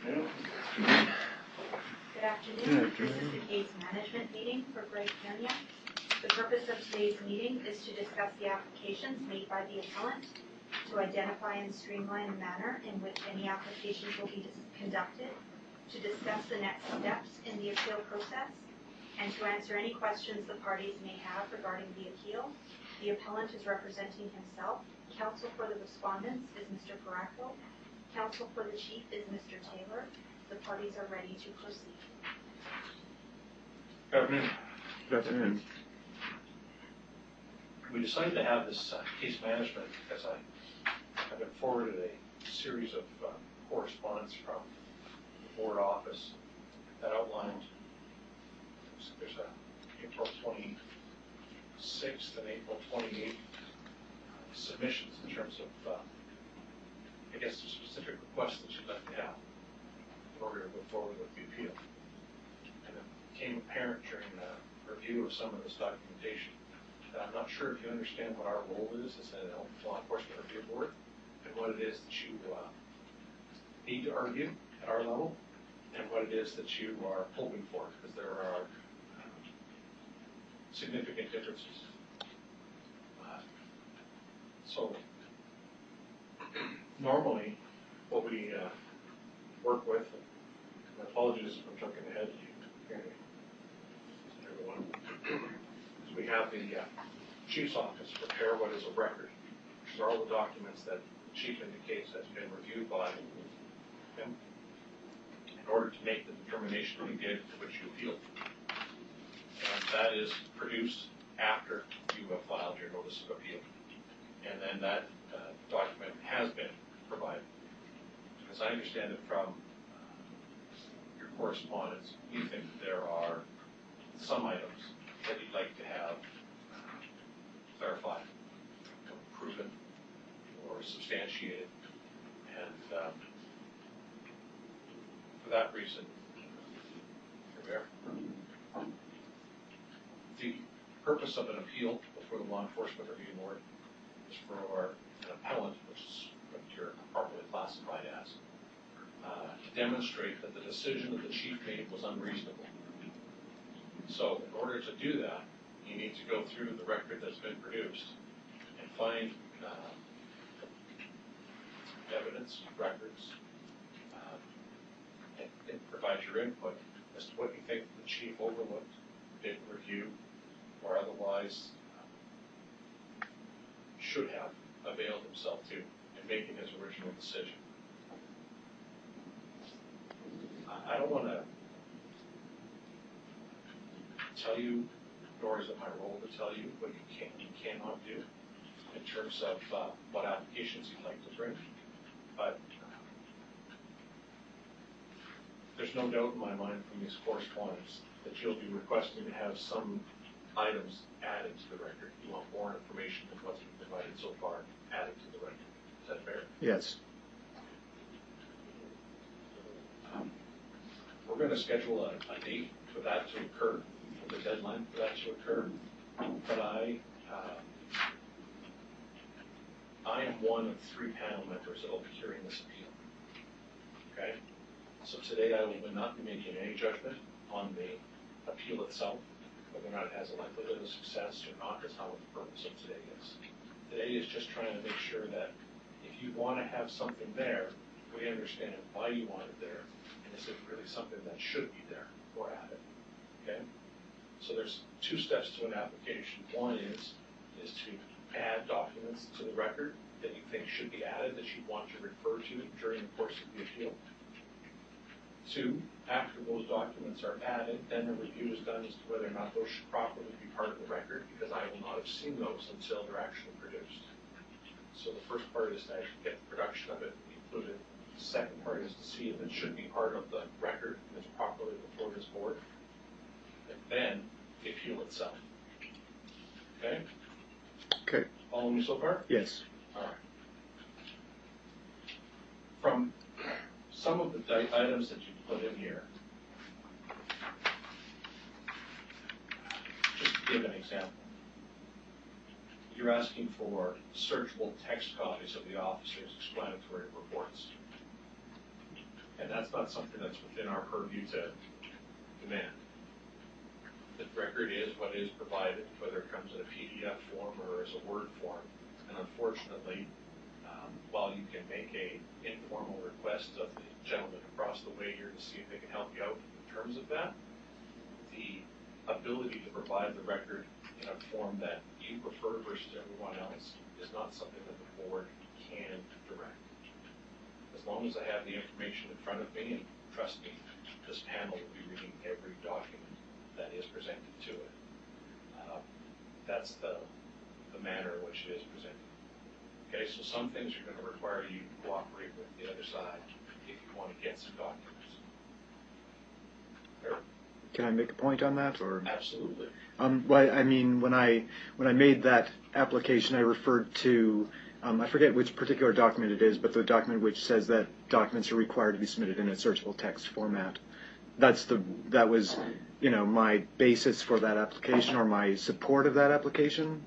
afternoon. Good afternoon. This is the case management meeting for Greg Pena. The purpose of today's meeting is to discuss the applications made by the appellant, to identify and streamline the manner in which any applications will be conducted, to discuss the next steps in the appeal process, and to answer any questions the parties may have regarding the appeal. The appellant is representing himself. Counsel for the respondents is Mr. Paraco. Counsel for the chief is Mr. Taylor. The parties are ready to proceed. Good afternoon. Good afternoon. We decided to have this case management because I've been forwarded a series of correspondence from the board office that outlined there's a April 26th and April 28th submissions in terms of I guess the specific requests that you'd like to have in order to move forward with the appeal. And it became apparent during the review of some of this documentation that I'm not sure if you understand what our role is as a law enforcement review board and what it is that you need to argue at our level and what it is that you are hoping for, because there are significant differences. So normally what we work with, and apologies if I'm jumping ahead to you, everyone, is we have the chief's office prepare what is a record, which are all the documents that the chief indicates has been reviewed by him in order to make the determination he did to which you appealed. And that is produced after you have filed your notice of appeal. And then that document has been provided. As I understand it from your correspondence, you think that there are some items that you'd like to have clarified, proven, or substantiated. And for that reason, here we are. The purpose of an appeal before the Law Enforcement Review Board is for an appellant, which is what you're properly classified as, to demonstrate that the decision that the chief made was unreasonable. So in order to do that, you need to go through the record that's been produced and find evidence, records, and provide your input as to what you think the chief overlooked, didn't review, or otherwise should have availed himself to in making his original decision. I don't want to tell you, nor is it my role to tell you what you can and cannot do in terms of what applications you'd like to bring, but there's no doubt in my mind from these correspondence that you'll be requesting to have some items added to the record. You want more information than what's been provided so far added to the record. Is that fair? Yes. We're going to schedule a date for that to occur, for the deadline for that to occur. But I am one of 3 panel members that will be hearing this appeal. Okay? So today I will not be making any judgment on the appeal itself, whether or not it has a likelihood of success or not. That's not what the purpose of today is. Today is just trying to make sure that if you want to have something there, we understand why you want it there, and is it really something that should be there or added. Okay? So there's 2 steps to an application. One is to add documents to the record that you think should be added, that you want to refer to during the course of the appeal. 2, after those documents are added, then the review is done as to whether or not those should properly be part of the record, because I will not have seen those until they're actually produced. So the first part is to actually get the production of it included. The second part is to see if it should be part of the record and is properly before this board. And then the appeal itself. Okay? Okay. Follow me so far? Yes. All right. From some of the items that you put in here, just to give an example, you're asking for searchable text copies of the officer's explanatory reports. And that's not something that's within our purview to demand. The record is what is provided, whether it comes in a PDF form or as a Word form. And unfortunately, while you can make a informal request of the gentleman across the way here to see if they can help you out in terms of that, the ability to provide the record in a form that you prefer versus everyone else is not something that the board can direct. As long as I have the information in front of me, and trust me, this panel will be reading every document that is presented to it. That's the manner in which it is presented. Okay, so some things are going to require you to cooperate with the other side if you want to get some documents. Fair? Can I make a point on that, or? Absolutely. Well, I mean, when I made that application, I referred to I forget which particular document it is, but the document which says that documents are required to be submitted in a searchable text format. That was, you know, my basis for that application, or my support of that application.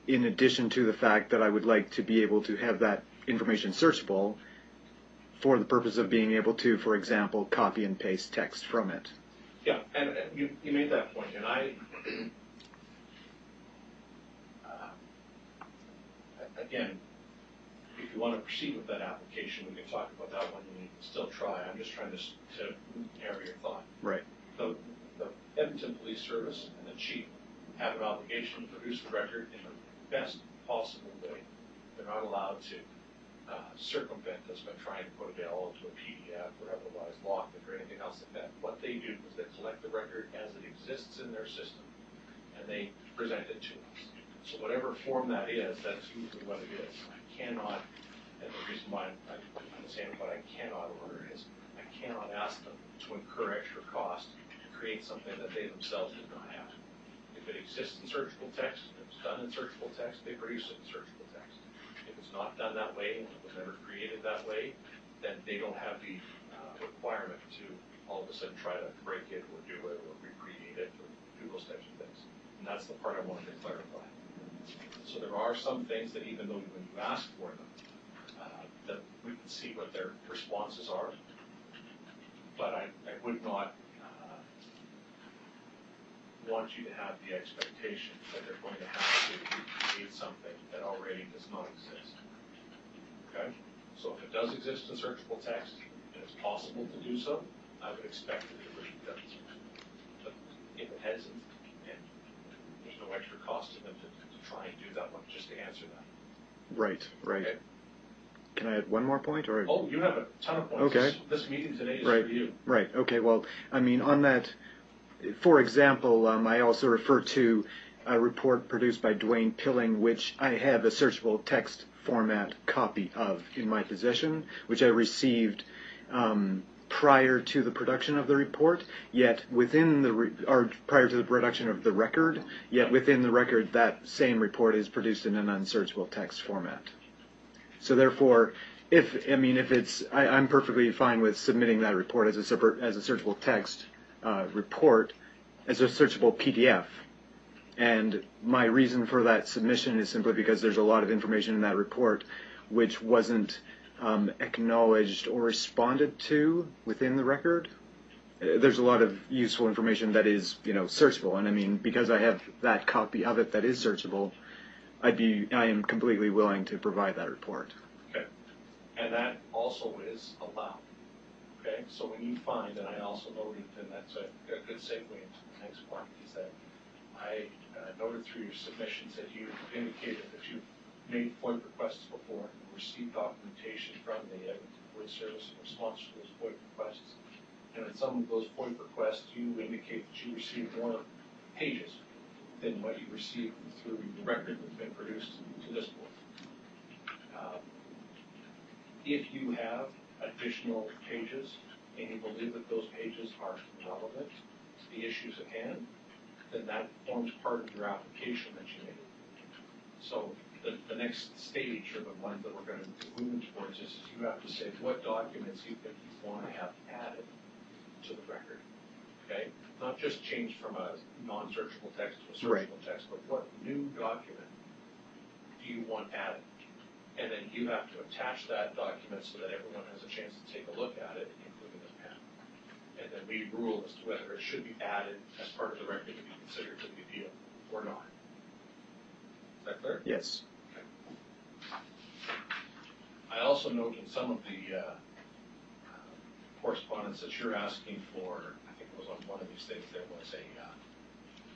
In addition to the fact that I would like to be able to have that information searchable for the purpose of being able to, for example, copy and paste text from it. Yeah, and you made that point, and I, again, if you want to proceed with that application, we can talk about that one, and you can still try. I'm just trying to narrow your thought. Right. The Edmonton Police Service and the chief have an obligation to produce the record in the best possible way. They're not allowed to circumvent us by trying to put it all into a PDF or otherwise lock it or anything else like that. What they do is they collect the record as it exists in their system, and they present it to us. So whatever form that is, that's usually what it is. I cannot, and the reason why I'm saying what I cannot order is I cannot ask them to incur extra cost to create something that they themselves did not have. If it exists in searchable text, if it's done in searchable text, they produce it in searchable text. If it's not done that way, and it was never created that way, then they don't have the requirement to all of a sudden try to break it or do it or recreate it or do those types of things. And that's the part I wanted to clarify. So there are some things that even though when you ask for them, that we can see what their responses are, but I would not want you to have the expectation that they're going to have to recreate something that already does not exist. Okay? So if it does exist in searchable text, and it's possible to do so, I would expect that it would be done. But if it hasn't, and there's no extra cost to them to try and do that one, just to answer that. Right, right. Okay. Can I add one more point? Or? Oh, you have a ton of points. Okay. This meeting today is right. for you. Right, okay, well, I mean, on that, for example, I also refer to a report produced by Dwayne Pilling, which I have a searchable text format copy of in my possession, which I received prior to the production of the report, yet within or prior to the production of the record, yet within the record, that same report is produced in an unsearchable text format. So therefore, I'm perfectly fine with submitting that report as a searchable text report, as a searchable PDF. And my reason for that submission is simply because there's a lot of information in that report which wasn't acknowledged or responded to within the record. There's a lot of useful information that is, searchable, and I mean, because I have that copy of it that is searchable, I am completely willing to provide that report. Okay. And that also is allowed. Okay. So when you find, and I also noted, and that's a good segue into the next part, is that I noted through your submissions that you indicated that you've made FOIP requests before and received documentation from the Police Service in response to those FOIP requests. And in some of those FOIP requests, you indicate that you received more pages than what you received through the record that's been produced to this board. If you have additional pages and you believe that those pages are relevant to the issues at hand, then that forms part of your application that you made. So the next stage, or the one that we're going to be moving towards, is you have to say what documents you think you want to have added to the record. Okay? Not just change from a non-searchable text to a searchable text, but what new document do you want added? And then you have to attach that document so that everyone has a chance to take a look at it. we rule as to whether it should be added as part of the record to be considered to the appeal or not. Is that clear? Yes. Okay. I also note in some of the correspondence that you're asking for, I think it was on one of these things, there was a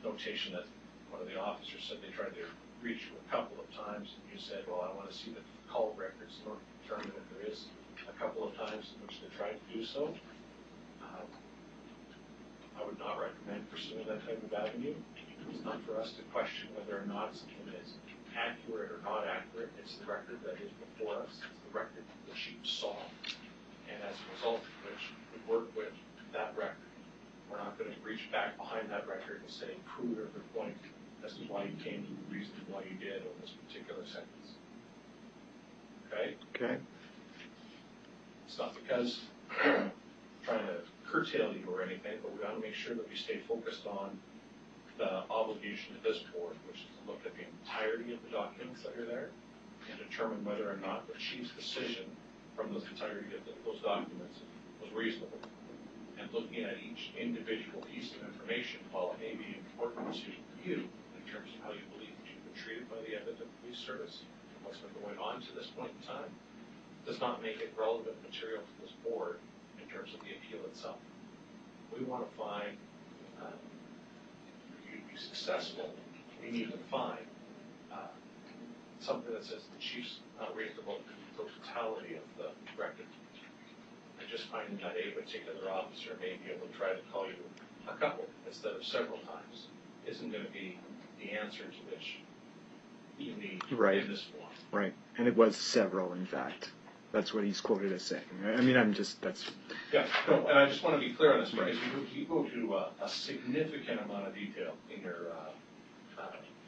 notation that one of the officers said they tried to reach you a couple of times, and you said, well, I want to see the call records in order to determine if there is a couple of times in which they tried to do so. I would not recommend pursuing that type of avenue. It's not for us to question whether or not something is accurate or not accurate. It's the record that is before us. It's the record the chief saw. And as a result of which, we work with that record. We're not going to reach back behind that record and say, prove every point as to why you came to the reason why you did on this particular sentence. Okay? Okay. It's not because we're trying to curtail you or anything, but we want to make sure that we stay focused on the obligation of this board, which is to look at the entirety of the documents that are there and determine whether or not the chief's decision from those entirety of those documents was reasonable. And looking at each individual piece of information, while it may be important to you in terms of how you believe that you've been treated by the Edmonton Police Service and what's been going on to this point in time, does not make it relevant material to this board in terms of the appeal itself. We want to find, for you to be successful, we need to find something that says the chief's not reasonable to the totality of the record. And just finding that a particular officer may be able to try to call you a couple instead of several times isn't going to be the answer to which you need in this form. Right. And it was several, in fact. That's what he's quoted as saying. I mean, that's... Yeah, no, and I just want to be clear on this because you go to a significant amount of detail in your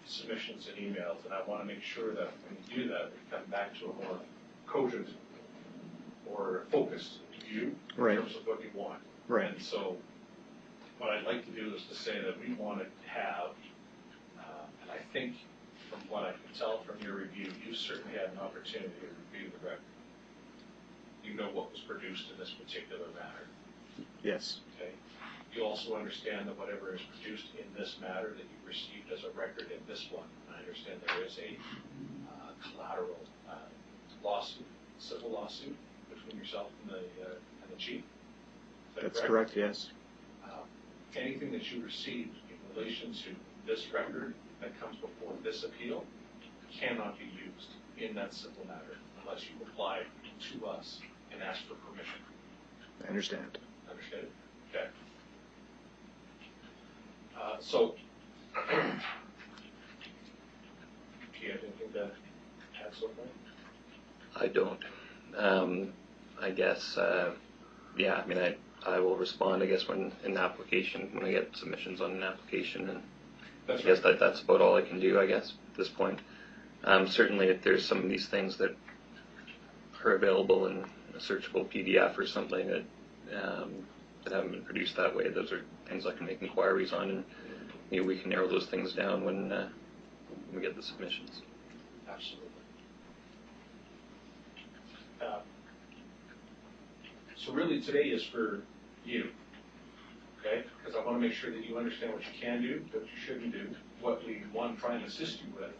submissions and emails, and I want to make sure that when you do that, we come back to a more cogent or focused view in terms of what you want. Right. And so what I'd like to do is to say that we want to have, and I think from what I can tell from your review, you certainly had an opportunity to review the record. You know what was produced in this particular matter. Yes. Okay. You also understand that whatever is produced in this matter that you received as a record in this one, I understand there is a collateral lawsuit, civil lawsuit between yourself and the chief. That's correct, yes. Anything that you received in relation to this record that comes before this appeal cannot be used in that civil matter unless you apply to us and ask for permission. I understand. Understood? Okay. So, do you have anything to add so far? I don't. I guess, yeah, I mean, I will respond, I guess, when an application, when I get submissions on an application, and That's I guess right. that's about all I can do, I guess, at this point. Certainly, if there's some of these things that are available in a searchable PDF or something that haven't been produced that way, those are things I can make inquiries on, and maybe we can narrow those things down when we get the submissions. Absolutely. So really today is for you, okay? Because I want to make sure that you understand what you can do, what you shouldn't do, what we want to try and assist you with,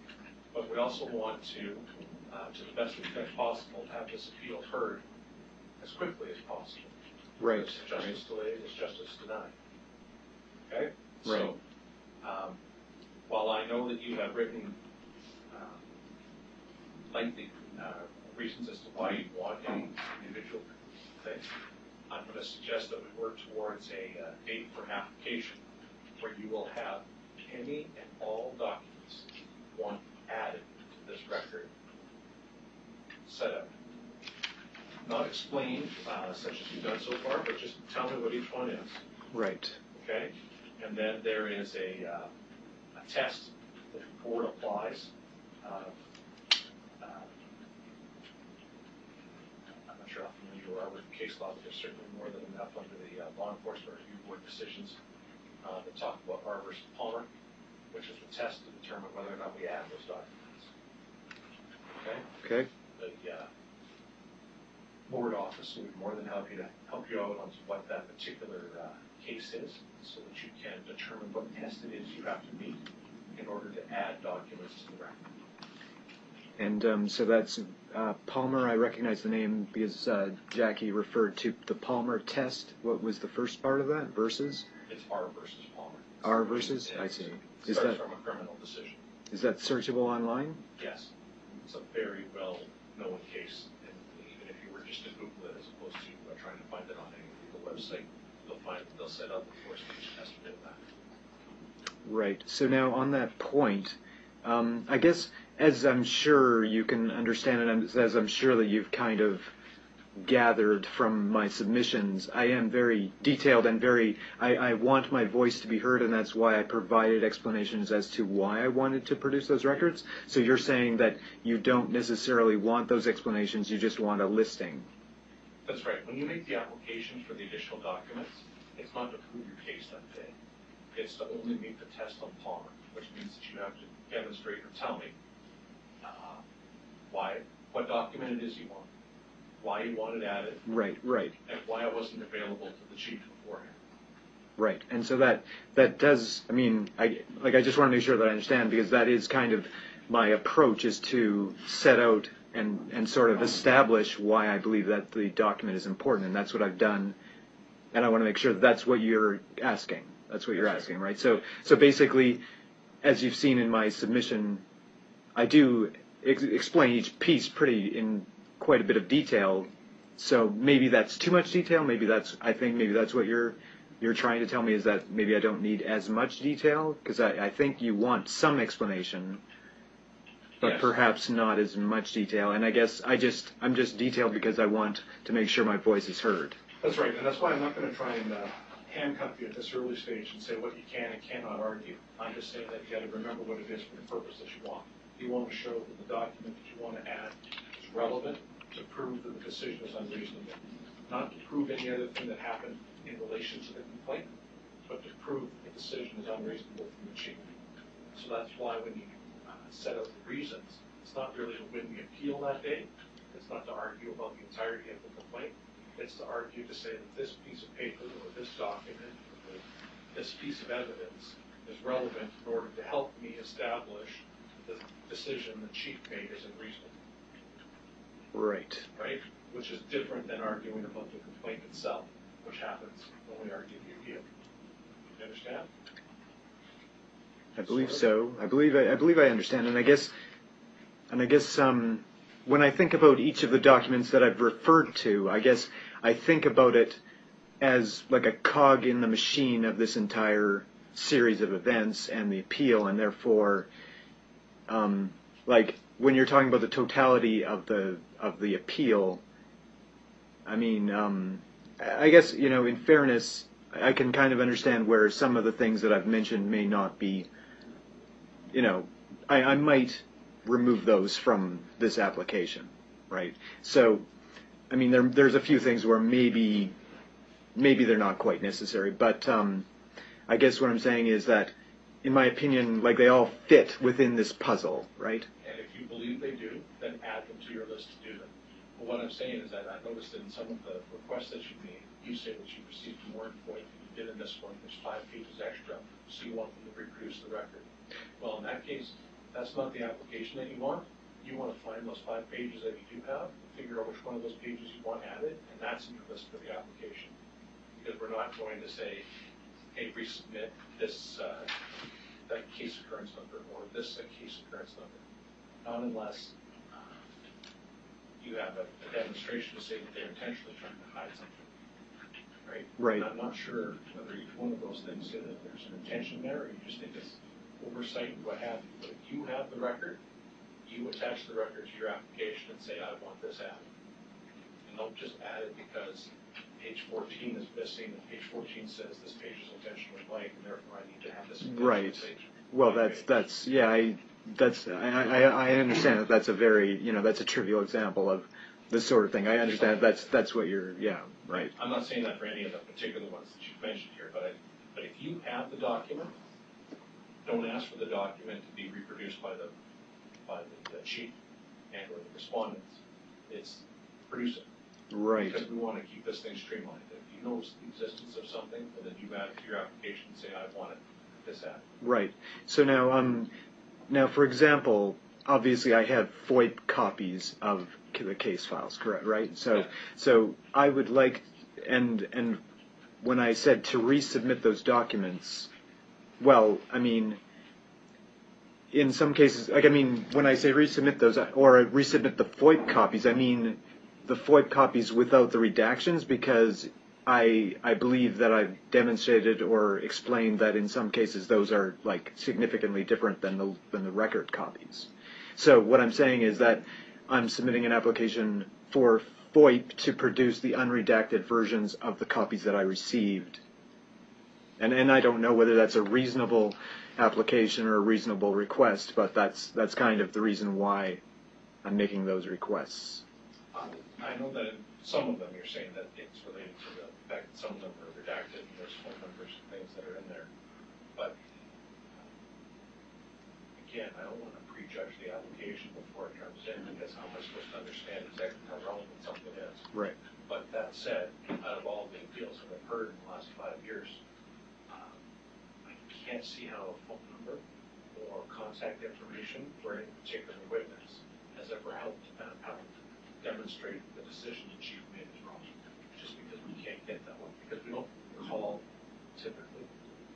but we also want to the best extent possible, have this appeal heard as quickly as possible. Right. Because justice delayed is justice denied. Okay? Right. So, while I know that you have written lengthy reasons as to why you want any individual thing, I'm going to suggest that we work towards a date for an application where you will have any and all documents you want added to this record set up. Not explained, such as you've done so far, but just tell me what each one is. Right. Okay? And then there is a test that the board applies. I'm not sure how familiar you are with the case law, but there's certainly more than enough under the law enforcement review board decisions that talk about R versus Palmer, which is the test to determine whether or not we add those documents. Okay? Okay. board office, so we'd be more than happy to help you out on what that particular case is, so that you can determine what test it is you have to meet in order to add documents to the record. And so that's Palmer. I recognize the name because Jackie referred to the Palmer test. What was the first part of that? Versus? It's R versus Palmer. R versus? I see. It starts from a criminal decision. Is that searchable online? Yes. It's a very well-known case, and even if you were just to Google it as opposed to trying to find it on any legal website, they'll set up a four-stage test to do that. Right. So now on that point, I guess as I'm sure you can understand and as I'm sure that you've kind of gathered from my submissions, I am very detailed and I want my voice to be heard, and that's why I provided explanations as to why I wanted to produce those records. So you're saying that you don't necessarily want those explanations, you just want a listing. That's right. When you make the application for the additional documents, it's not to prove your case that day. It's to only meet the test on Palmer, which means that you have to demonstrate or tell me what document it is you want, why you want it added, Right. and why it wasn't available to the chief beforehand. Right, and so that does, I mean, I just want to make sure that I understand, because that is kind of my approach, is to set out and sort of establish why I believe that the document is important, and that's what I've done, and I want to make sure that that's what you're asking. That's what you're asking, right? So basically, as you've seen in my submission, I do explain each piece in quite a bit of detail. So maybe that's too much detail. I think maybe that's what you're trying to tell me, is that maybe I don't need as much detail, because I think you want some explanation, but yes, perhaps not as much detail. And I guess I'm just detailed because I want to make sure my voice is heard. That's right, and that's why I'm not going to try and handcuff you at this early stage and say what you can and cannot argue. I'm just saying that you got to remember what it is for the purpose that you want. You want to show that the document that you want to add is relevant to prove that the decision is unreasonable, not to prove any other thing that happened in relation to the complaint, but to prove the decision is unreasonable from the chief. So that's why when you set out the reasons, it's not really to win the appeal that day. It's not to argue about the entirety of the complaint. It's to argue to say that this piece of paper or this document or this piece of evidence is relevant in order to help me establish the decision the chief made is unreasonable. Right. Right? Which is different than arguing about the complaint itself, which happens when we argue the appeal. You understand? I believe so. I believe I understand, and I guess when I think about each of the documents that I've referred to, I guess I think about it as like a cog in the machine of this entire series of events and the appeal, and therefore, like when you're talking about the totality of the appeal, I mean, I guess, in fairness, I can kind of understand where some of the things that I've mentioned may not be, I might remove those from this application, right? So, I mean, there's a few things where maybe they're not quite necessary, but I guess what I'm saying is that, in my opinion, like, they all fit within this puzzle, right? And if you believe they do, then add them to your list to do them. But what I'm saying is that I noticed that in some of the requests that you made, you say that you received more info than you did in this one. There's 5 pages extra, so you want them to reproduce the record. Well, in that case, that's not the application that you want. You want to find those 5 pages that you do have, figure out which one of those pages you want added, and that's in your list for the application. Because we're not going to say, hey, resubmit this that case occurrence number or this case occurrence number. Not unless you have a demonstration to say that they're intentionally trying to hide something. Right? Right. And I'm not sure whether each one of those things say that there's an intention there, or you just think it's oversight and what have you. But if you have the record, you attach the record to your application and say, I want this added. And don't just add it because page 14 is missing, and page 14 says this page is intentionally blank, and therefore I need to have this Right. page. Well, that's yeah, I understand that that's a very, that's a trivial example of this sort of thing. I understand that's what you're, right. I'm not saying that for any of the particular ones that you've mentioned here, but if you have the document, don't ask for the document to be reproduced by the chief and or the respondents. It's produce it. Right. Because we want to keep this thing streamlined. If you know the existence of something, and then you add to your application and say, I want it, this add. Right. So now, for example, obviously I have FOIP copies of the case files, correct? Right. So, Yeah. so I would like, and when I said to resubmit those documents, well, I mean, in some cases, like, I mean, when I say resubmit those, or resubmit the FOIP copies, I mean the FOIP copies without the redactions, because I believe that I've demonstrated or explained that in some cases those are like significantly different than the record copies. So what I'm saying is that I'm submitting an application for FOIP to produce the unredacted versions of the copies that I received. And I don't know whether that's a reasonable application or a reasonable request, but that's kind of the reason why I'm making those requests. I know that in some of them you're saying that it's related to the fact that some of them are redacted and there's phone numbers and things that are in there. But again, I don't want to prejudge the application before it comes in, because how am I supposed to understand exactly how relevant something is? Right. But that said, out of all the appeals that I've heard in the last 5 years, I can't see how a phone number or contact information for any particular witness has ever helped demonstrate the decision the chief made is wrong. Just because we can't get that one, because we don't call typically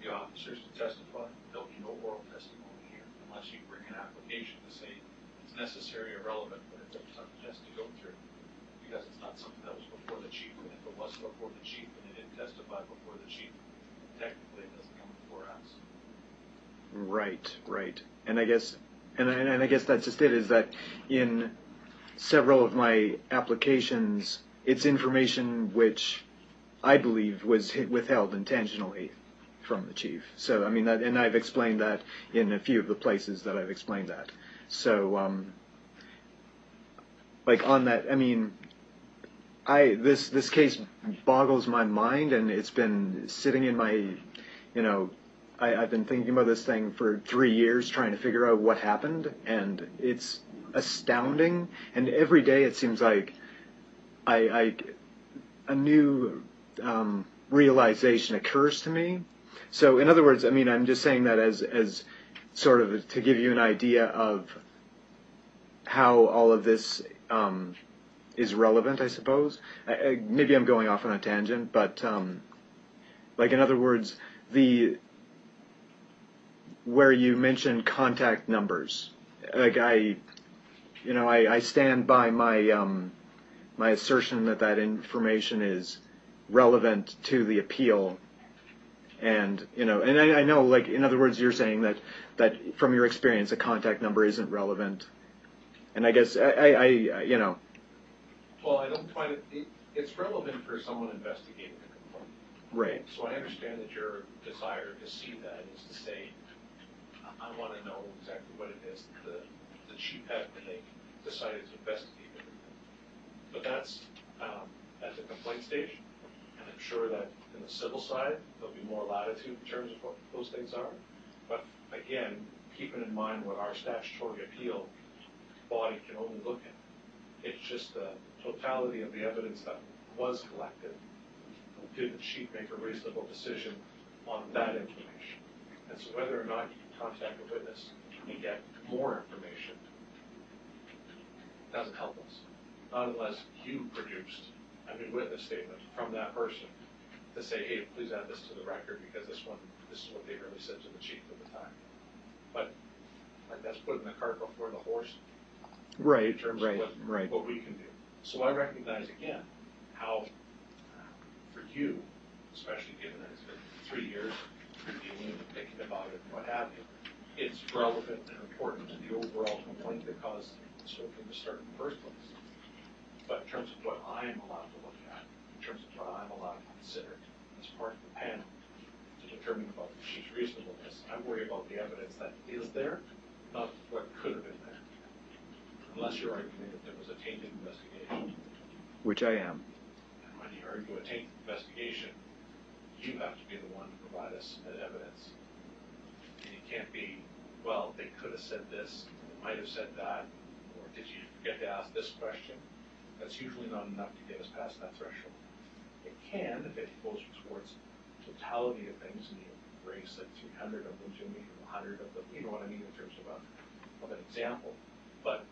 the officers to testify. There'll be no oral testimony here unless you bring an application to say it's necessary or relevant, but it's something just to go through, because it's not something that was before the chief. And if it was before the chief and they didn't testify before the chief, technically it doesn't come before us. Right. And I guess that's just it, is that in several of my applications, it's information which I believe was withheld intentionally from the chief. So, I mean, and I've explained that in a few of the places that I've explained that. So, like on that, I mean, this case boggles my mind, and it's been sitting in my, I've been thinking about this thing for 3 years, trying to figure out what happened, and it's astounding. And every day it seems like a new realization occurs to me. So, in other words, I mean, I'm just saying that as sort of to give you an idea of how all of this is relevant, I suppose. Maybe I'm going off on a tangent, but like, in other words, where you mentioned contact numbers, like I stand by my assertion that information is relevant to the appeal, and I know, like, in other words, you're saying that from your experience, a contact number isn't relevant, and I guess Well, I don't find it's relevant for someone investigating a complaint. Right. So I understand that your desire to see that is to say, I want to know exactly what it is the chief had when they decided to investigate everything. But that's at the complaint stage, and I'm sure that in the civil side, there'll be more latitude in terms of what those things are. But again, keeping in mind what our statutory appeal body can only look at. It's just the totality of the evidence that was collected. Did the chief make a reasonable decision on that information? And so whether or not you can contact a witness and get more information doesn't help us. Not unless you produced a new witness statement from that person to say, hey, please add this to the record because this is what they really said to the chief at the time. But like, that's putting the cart before the horse. Right, in terms right, of what we can do. So I recognize again how, for you, especially given that it's been 3 years reviewing and thinking about it and what have you, it's relevant and important to the overall complaint that caused this whole thing to start in the first place. But in terms of what I am allowed to look at, in terms of what I'm allowed to consider as part of the panel to determine about the chief's reasonableness, I worry about the evidence that is there, not what could have been there. Unless you're arguing that there was a tainted investigation. Which I am. And when you argue a tainted investigation, you have to be the one to provide us that evidence. And you can't be, well, they could have said this, they might have said that, or did you forget to ask this question? That's usually not enough to get us past that threshold. It can, if it goes towards totality of things, and you raise like 300 of them to me, or 100 of them, you know what I mean, in terms of an example. But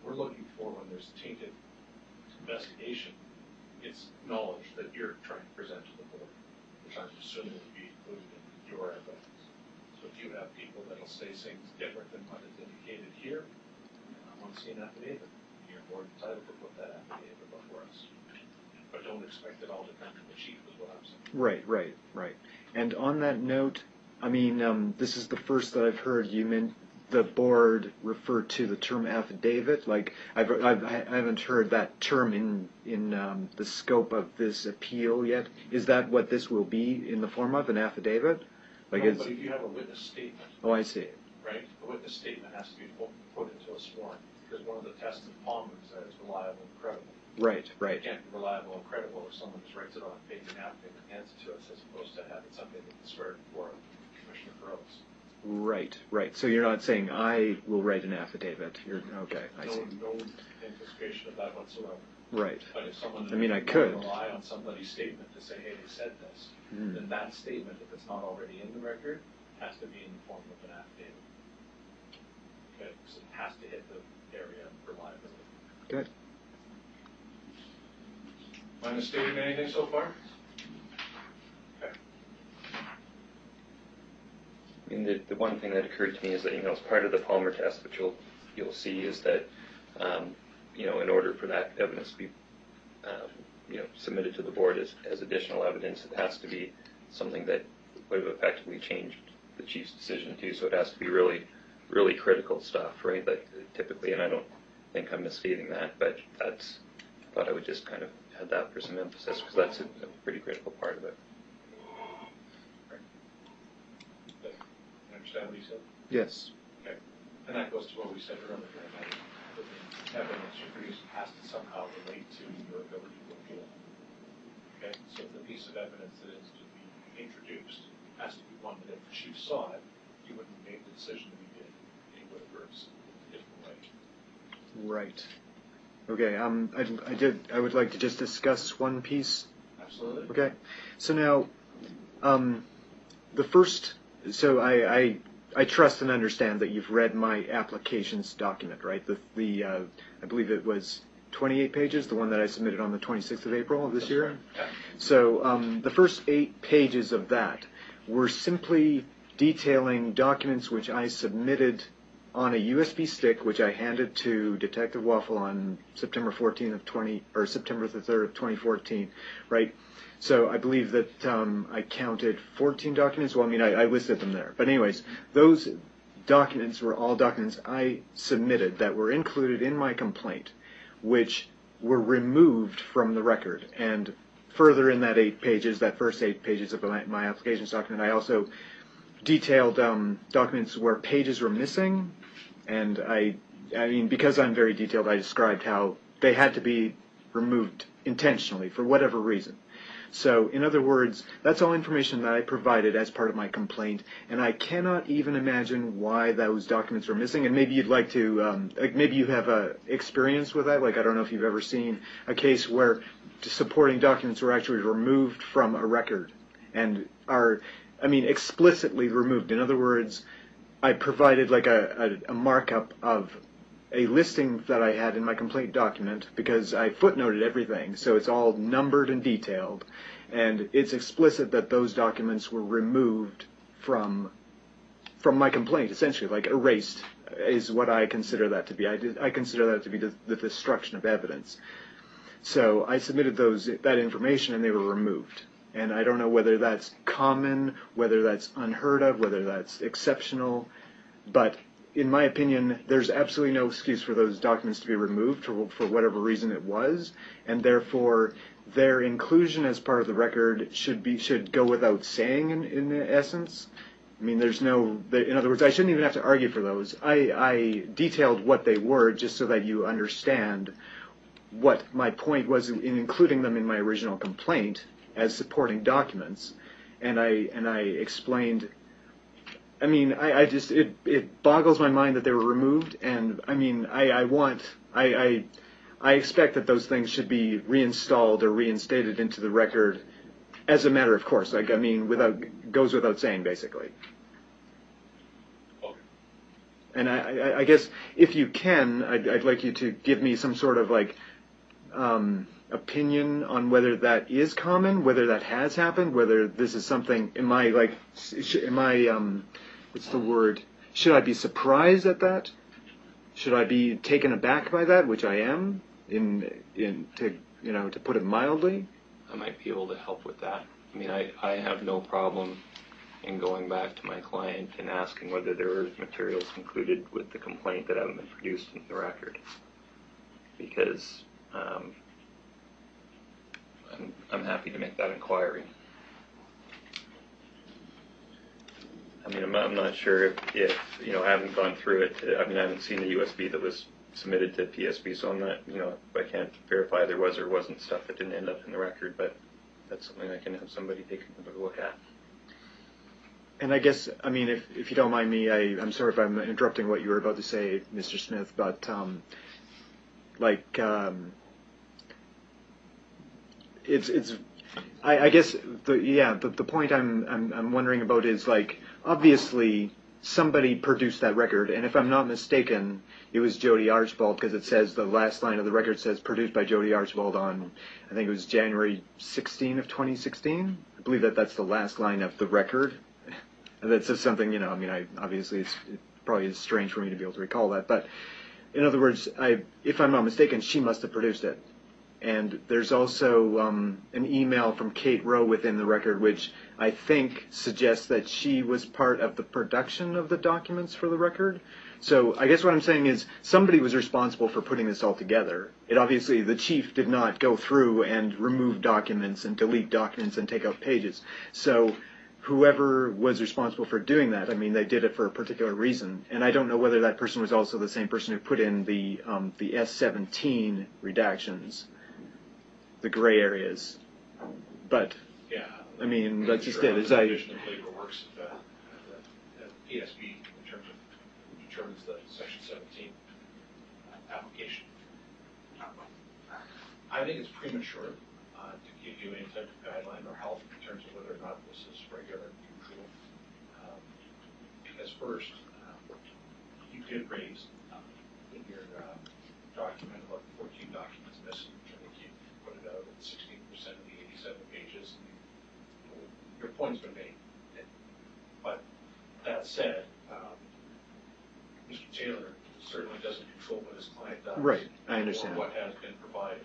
we're looking for, when there's tainted investigation, it's knowledge that you're trying to present to the board, which I'm assuming would be included in your evidence. So if you have people that'll say things different than what is indicated here, I want to see an affidavit. You're more entitled to put that affidavit before us. But don't expect it all to come from the chief, is what I'm saying. Right. And on that note, I mean, this is the first that I've heard you meant the board refer to the term affidavit. Like I haven't heard that term in the scope of this appeal yet. Is that what this will be in the form of, an affidavit? Like, No, but if you have a witness statement, oh, I see. right, the witness statement has to be put into a sworn, because one of the tests in Palmer is that it's reliable and credible. Right. It can't be reliable and credible if someone just writes it on a page and napkin and hands it to us, as opposed to having something that can swear before Commissioner Groves. Right. So you're not saying I will write an affidavit. You're okay. I see. No anticipation of that whatsoever. Right. But if someone I could rely on somebody's statement to say, hey, they said this, then that statement, if it's not already in the record, has to be in the form of an affidavit. Okay, so it has to hit the area of reliability. Good. Am I misstating anything so far? Okay. I mean, the one thing that occurred to me is that, as part of the Palmer test, which you'll see, is that, in order for that evidence to be, submitted to the board as additional evidence, it has to be something that would have effectively changed the chief's decision too. So it has to be really, really critical stuff, right? That typically, and I don't think I'm misstating that, but I thought I would just kind of add that for some emphasis, because that's a pretty critical part of it. Understand what he said? Yes. Okay. And that goes to what we said earlier, that the evidence you produce has to somehow relate to your ability to appeal. Okay? So the piece of evidence that is to be introduced has to be one that if the chief saw it, he wouldn't make the decision that he did. He would have versed in a different way. Right. Okay. I would like to just discuss one piece. Absolutely. Okay. So now, the first. So I trust and understand that you've read my applications document, right? I believe it was 28 pages, the one that I submitted on the 26th of April of this year. Right. Yeah. So the first 8 pages of that were simply detailing documents which I submitted on a USB stick, which I handed to Detective Waffle on September 3rd of 2014, right? So I believe that I counted 14 documents. Well, I mean, I listed them there. But anyways, those documents were all documents I submitted that were included in my complaint, which were removed from the record. And further in that 8 pages, that first 8 pages of my applications document, I also detailed documents where pages were missing. And I mean, because I'm very detailed, I described how they had to be removed intentionally for whatever reason. So, in other words, that's all information that I provided as part of my complaint, and I cannot even imagine why those documents were missing. And maybe you'd like to, maybe you have experience with that. Like, I don't know if you've ever seen a case where supporting documents were actually removed from a record and are, explicitly removed. In other words, I provided like a markup of a listing that I had in my complaint document because I footnoted everything, so it's all numbered and detailed, and it's explicit that those documents were removed from my complaint, essentially, like erased is what I consider that to be. I consider that to be the destruction of evidence. So I submitted that information and they were removed. And I don't know whether that's common, whether that's unheard of, whether that's exceptional, but in my opinion, there's absolutely no excuse for those documents to be removed for whatever reason it was, and therefore their inclusion as part of the record should go without saying in essence. I mean, in other words, I shouldn't even have to argue for those. I detailed what they were just so that you understand what my point was in including them in my original complaint as supporting documents, and I explained. I mean, it boggles my mind that they were removed, and I mean, I I expect that those things should be reinstalled or reinstated into the record as a matter of course. Like, I mean, goes without saying, basically. Okay. And I guess if you can, I'd like you to give me some sort of like opinion on whether that is common, whether that has happened, whether this is something. What's the word? Should I be surprised at that? Should I be taken aback by that, which I am, to put it mildly? I might be able to help with that. I mean, I have no problem in going back to my client and asking whether there were materials included with the complaint that haven't been produced in the record. Because I'm happy to make that inquiry. I mean, I'm not sure if I haven't gone through it. I haven't seen the USB that was submitted to PSB, so I'm not, I can't verify there was or wasn't stuff that didn't end up in the record, but that's something I can have somebody take a look at. And I guess, I mean, if you don't mind me, I'm sorry if I'm interrupting what you were about to say, Mr. Smith, but I guess the point I'm wondering about is, like, obviously somebody produced that record, and if I'm not mistaken, it was Jody Archibald, because it says the last line of the record says produced by Jody Archibald on, I think it was January 16 of 2016. I believe that's the last line of the record. And that says something, obviously it probably is strange for me to be able to recall that, but in other words, if I'm not mistaken, she must have produced it. And there's also an email from Kate Rowe within the record, which I think suggests that she was part of the production of the documents for the record. So I guess what I'm saying is somebody was responsible for putting this all together. Obviously, the chief did not go through and remove documents and delete documents and take out pages. So whoever was responsible for doing that, they did it for a particular reason. And I don't know whether that person was also the same person who put in the S17 redactions, the gray areas. But, Yeah. That's just it. The Division of Labor works at PSB in terms of determines the Section 17 application. I think it's premature to give you any type of guideline or help in terms of whether or not this is regular and usual. Because first, you did raise in your document about 14 documents missing. I think you put it out at 16% of the 87 pages. Your point's been made. But that said, Mr. Taylor certainly doesn't control what his client does. Right, I understand. Or what has been provided,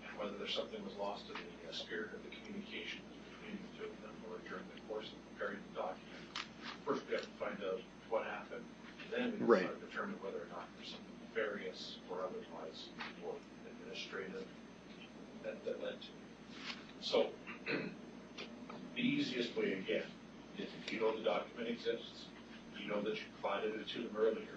and whether there's something was lost in the spirit of the communication between the two of them or during the course of preparing the document. First, we have to find out what happened, and then we can start to determine whether or not there's something nefarious or otherwise or administrative that led to it. So, the easiest way again is if you know the document exists, you know that you provided it to them earlier,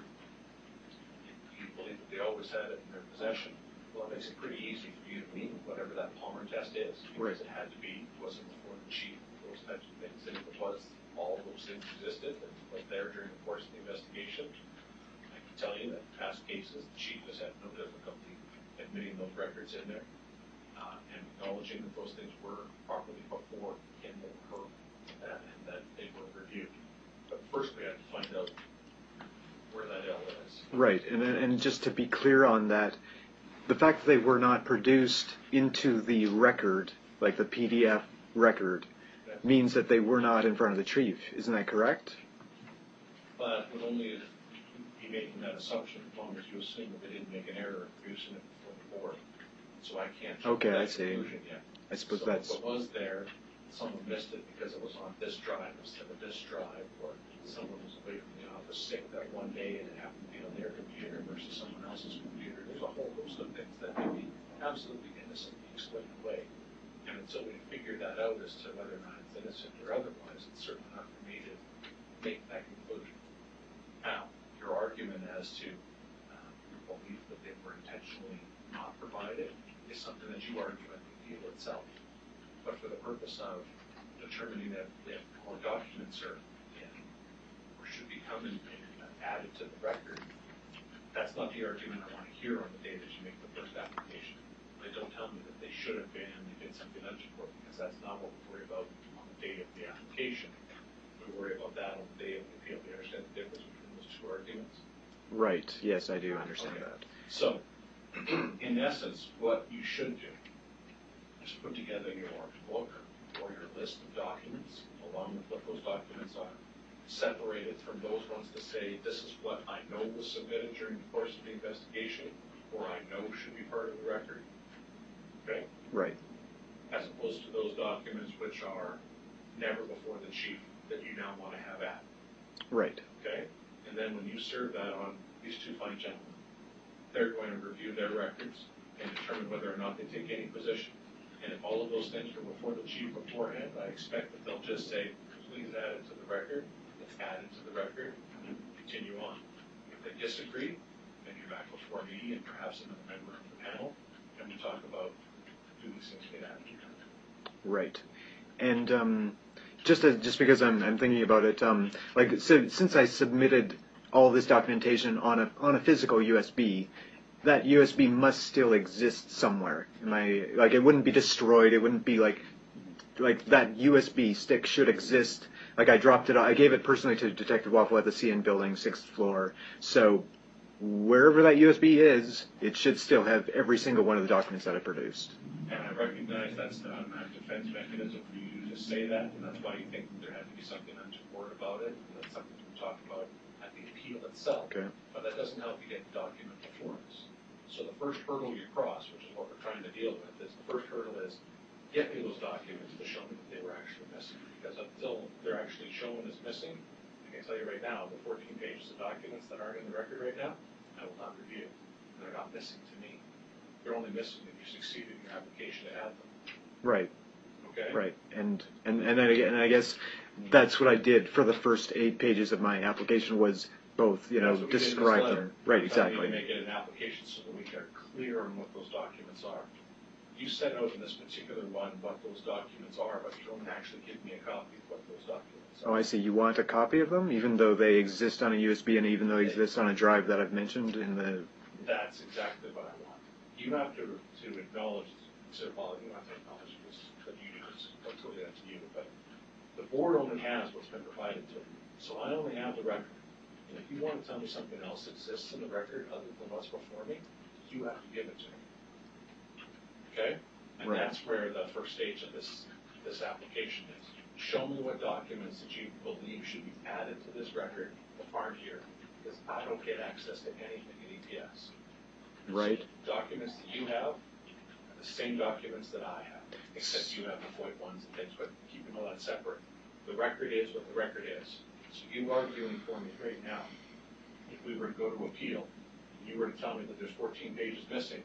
you believe that they always had it in their possession, well, it makes it pretty easy for you to meet whatever that Palmer test is, because it had to be, wasn't before the chief, those types of things, and if it was, all those things existed, and was there during the course of the investigation. I can tell you that in past cases, the chief has had no difficulty admitting those records in there, and acknowledging that those things were properly before him or her, and that they were reviewed. But first we have to find out where that L is. Right, and just to be clear on that, the fact that they were not produced into the record, like the PDF record, means that they were not in front of the chief. Isn't that correct? But would only be making that assumption as long as you assume that they didn't make an error in producing it before the board. So I can't jump to that conclusion yet. I suppose so that's... if it was there, someone missed it because it was on this drive instead of this drive, or someone was away from the office sick that one day and it happened to be on their computer versus someone else's computer. There's a whole host of things that can be absolutely innocently explained away. And until we figure that out as to whether or not it's innocent or otherwise, it's certainly not for me to make that conclusion. Now, your argument as to your belief that they were intentionally not provided is something that you argue in the appeal itself. But for the purpose of determining that if more documents are in or should become added to the record, That's not the argument I want to hear on the day that you make the first application. They don't tell me that they should have been and they did something untoward, because that's not what we worry about on the day of the application. We worry about that on the day of the appeal. You understand the difference between those two arguments? Right. Yes, I do understand Okay. that. So, in essence, what you should do is put together your book or your list of documents, along with what those documents are, separate it from those ones to say, this is what I know was submitted during the course of the investigation, or I know should be part of the record, okay? Right. As opposed to those documents which are never before the chief that you now want to have at, Right. okay? And then when you serve that on these two fine gentlemen, they're going to review their records and determine whether or not they take any position. And if all of those things are before the chief beforehand, I expect that they'll just say, please add it to the record. It's added to the record, and continue on. If they disagree, then you're back before me and perhaps another member of the panel, and we talk about do these things get added. Right. And just because I'm thinking about it, since I submitted all this documentation on a physical USB, that USB must still exist somewhere. It wouldn't be destroyed. It wouldn't be like that USB stick should exist. Like I dropped it, I gave it personally to Detective Waffle at the CN building, 6th floor. So wherever that USB is, it should still have every single one of the documents that I produced. And I recognize that's the automatic defense mechanism for you to say that, and that's why you think there had to be something untoward about it, and that's something we talk about at the appeal itself. Okay. But that doesn't help you get the document before us. So the first hurdle you cross, which is what we're trying to deal with, is the first hurdle is get me those documents to show me that they were actually missing. Because until they're actually shown as missing, I can tell you right now, the 14 pages of documents that aren't in the record right now, I will not review. They're not missing to me. They're only missing if you succeeded in your application to add them. Right. Okay? Right. And then again, I guess that's what I did for the first 8 pages of my application was both, That's what we did in this describe letter. them. Right, We're telling you exactly. to make it an application so that we are clear on what those documents are. You set out in this particular one what those documents are, but you don't actually give me a copy of what those documents are. Oh, I see. You want a copy of them, even though they exist on a USB and even though they exist on a drive that I've mentioned in the... That's exactly what I want. You have to acknowledge, well, you don't have to acknowledge this, but you do this, that's totally up to you, but the board only has what's been provided to them. So I only have the record. And if you want to tell me something else exists in the record other than what's before me, you have to give it to me. Okay? And Right. that's where the first stage of this application is. Show me what documents that you believe should be added to this record that aren't here, because I don't get access to anything at EPS. Right. So documents that you have are the same documents that I have, except you have the FOIP ones and things, but keeping all that separate. The record is what the record is. So you arguing for me right now, if we were to go to appeal, and you were to tell me that there's 14 pages missing,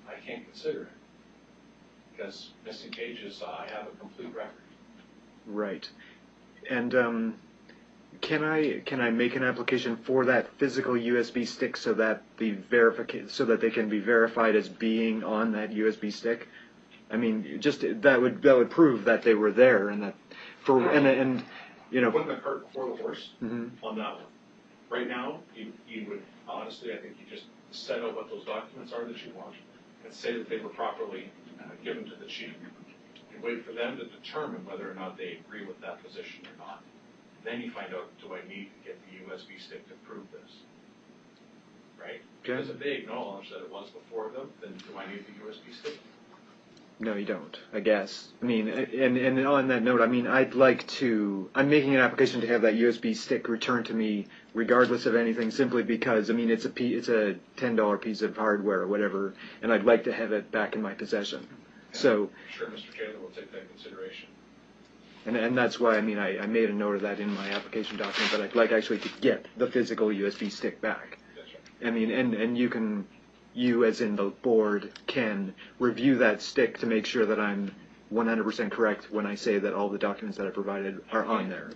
I can't consider it. Because missing pages, I have a complete record. Right. And can I make an application for that physical USB stick so that they can be verified as being on that USB stick? I mean, just that would prove that they were there and that Putting the cart before the horse Mhm. on that one. Right now, you would honestly, I think you just set out what those documents are that you want and say that they were properly given to the chief. You wait for them to determine whether or not they agree with that position or not. Then you find out, do I need to get the USB stick to prove this? Right? Okay. Because if they acknowledge that it was before them, then do I need the USB stick? No, you don't, I guess. I mean, and on that note, I mean, I'm making an application to have that USB stick returned to me regardless of anything, simply because, I mean, it's a $10 piece of hardware or whatever, and I'd like to have it back in my possession. So, Sure, Mr. Taylor will take that into consideration. and that's why, I mean, I made a note of that in my application document, but I'd like actually to get the physical USB stick back. That's right. I mean, and you as in the board can review that stick to make sure that I'm 100% correct when I say that all the documents that I provided are on there.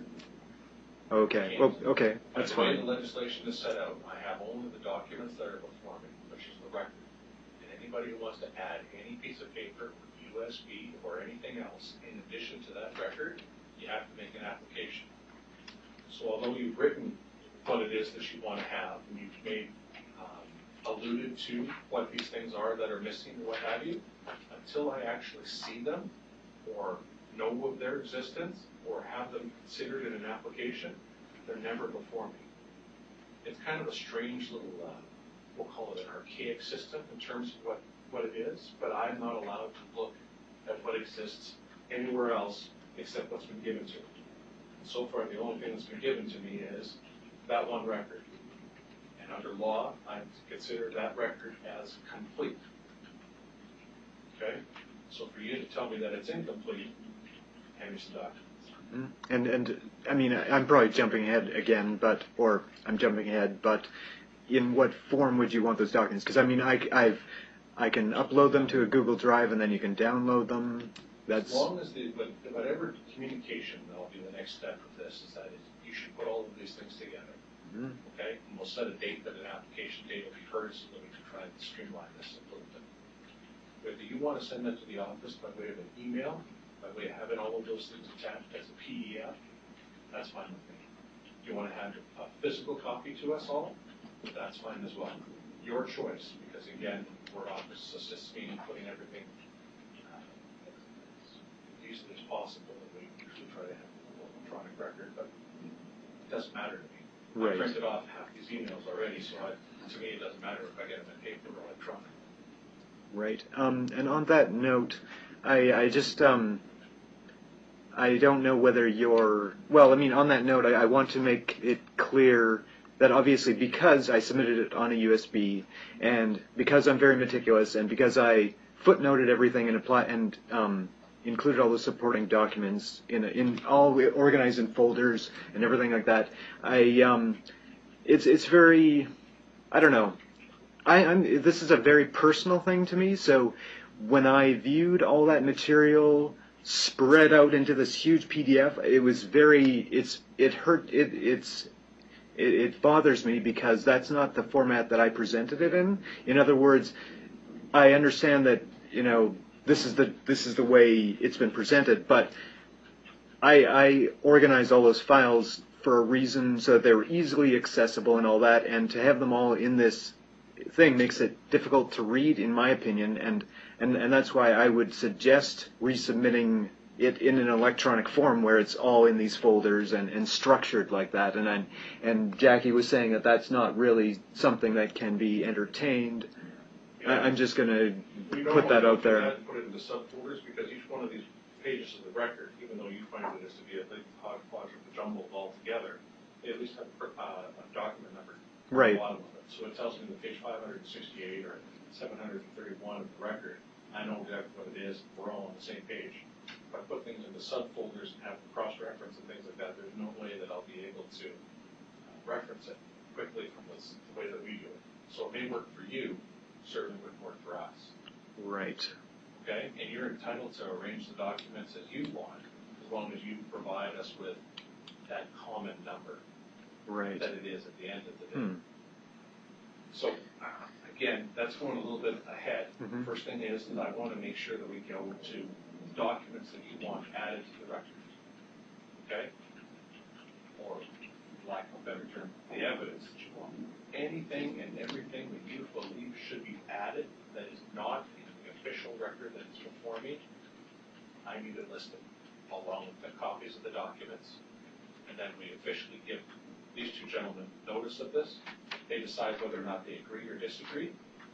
Okay, well, okay, that's By the way fine. the legislation is set out, I have only the documents that are before me, which is the record. And anybody who wants to add any piece of paper, USB, or anything else in addition to that record, you have to make an application. So although you've written what it is that you want to have, and you've made alluded to what these things are that are missing and what have you, until I actually see them or know of their existence or have them considered in an application, they're never before me. It's kind of a strange little, we'll call it an archaic system in terms of what it is, but I'm not allowed to look at what exists anywhere else except what's been given to me. So far, the only thing that's been given to me is that one record. And under law, I consider that record as complete. Okay? So for you to tell me that it's incomplete, hand me some documents. And I mean, I'm probably jumping ahead again, but in what form would you want those documents? Because I mean, I can upload them to a Google Drive and then you can download them. That's as long as whatever communication, that'll be the next step of this, is that you should put all of these things together. Okay? And we'll set a date that an application date will be heard so that we can try and streamline this a little bit. Whether you want to send that to the office by way of an email, by way of having all of those things attached as a PDF, that's fine with me. If you want to have a physical copy to us all, that's fine as well. Your choice, because again, our office assists me in putting everything as easily as possible, and we usually try to have an electronic record, but it doesn't matter to me. right. I printed off half these emails already, so to me it doesn't matter if I get them in paper or electronic. Right. And on that note, I just I don't know whether you're, well, I mean, on that note, I want to make it clear that obviously because I submitted it on a USB, and because I'm very meticulous, and because I footnoted everything and included all the supporting documents in all organized in folders and everything like that, it's very, I don't know. This is a very personal thing to me, so when I viewed all that material spread out into this huge PDF, it was very, it bothers me because that's not the format that I presented it in. In other words, I understand that, you know, this is the way it's been presented, but I organized all those files for a reason so that they were easily accessible and all that, and to have them all in this thing makes it difficult to read, in my opinion, and that's why I would suggest resubmitting it in an electronic form where it's all in these folders and structured like that. And Jackie was saying that that's not really something that can be entertained. Yeah. I'm just going to put that out there. Put it into subfolders, because each one of these pages of the record, even though you find it as to be a big hodgepodge of jumbled all together, they at least have a document number Right. at the bottom of it. So it tells me the page 568 or 731 of the record. I know exactly what it is. We're all on the same page. If I put things into subfolders and have cross-reference and things like that, there's no way that I'll be able to reference it quickly from the way that we do it. So it may work for you, certainly wouldn't work for us. Right. Okay? And you're entitled to arrange the documents as you want, as long as you provide us with that common number. Right. That it is at the end of the day. So, again, that's going a little bit ahead. First thing is that I want to make sure that we go to documents that you want added to the record. Okay? Or, for lack of a better term, the evidence that you want. Anything and everything that you believe should be added that is not in the official record that is before me, I need it listed, along with the copies of the documents. And then we officially give these two gentlemen notice of this. They decide whether or not they agree or disagree,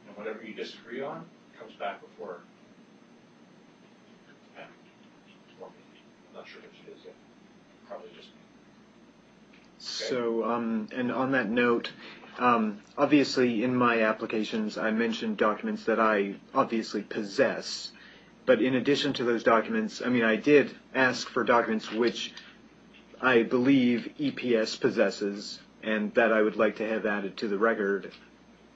and whatever you disagree on comes back before me. I'm not sure which it is yet. Probably just me. Okay. So, and on that note, obviously in my applications I mentioned documents that I obviously possess, but in addition to those documents, I mean, I did ask for documents which I believe EPS possesses and that I would like to have added to the record.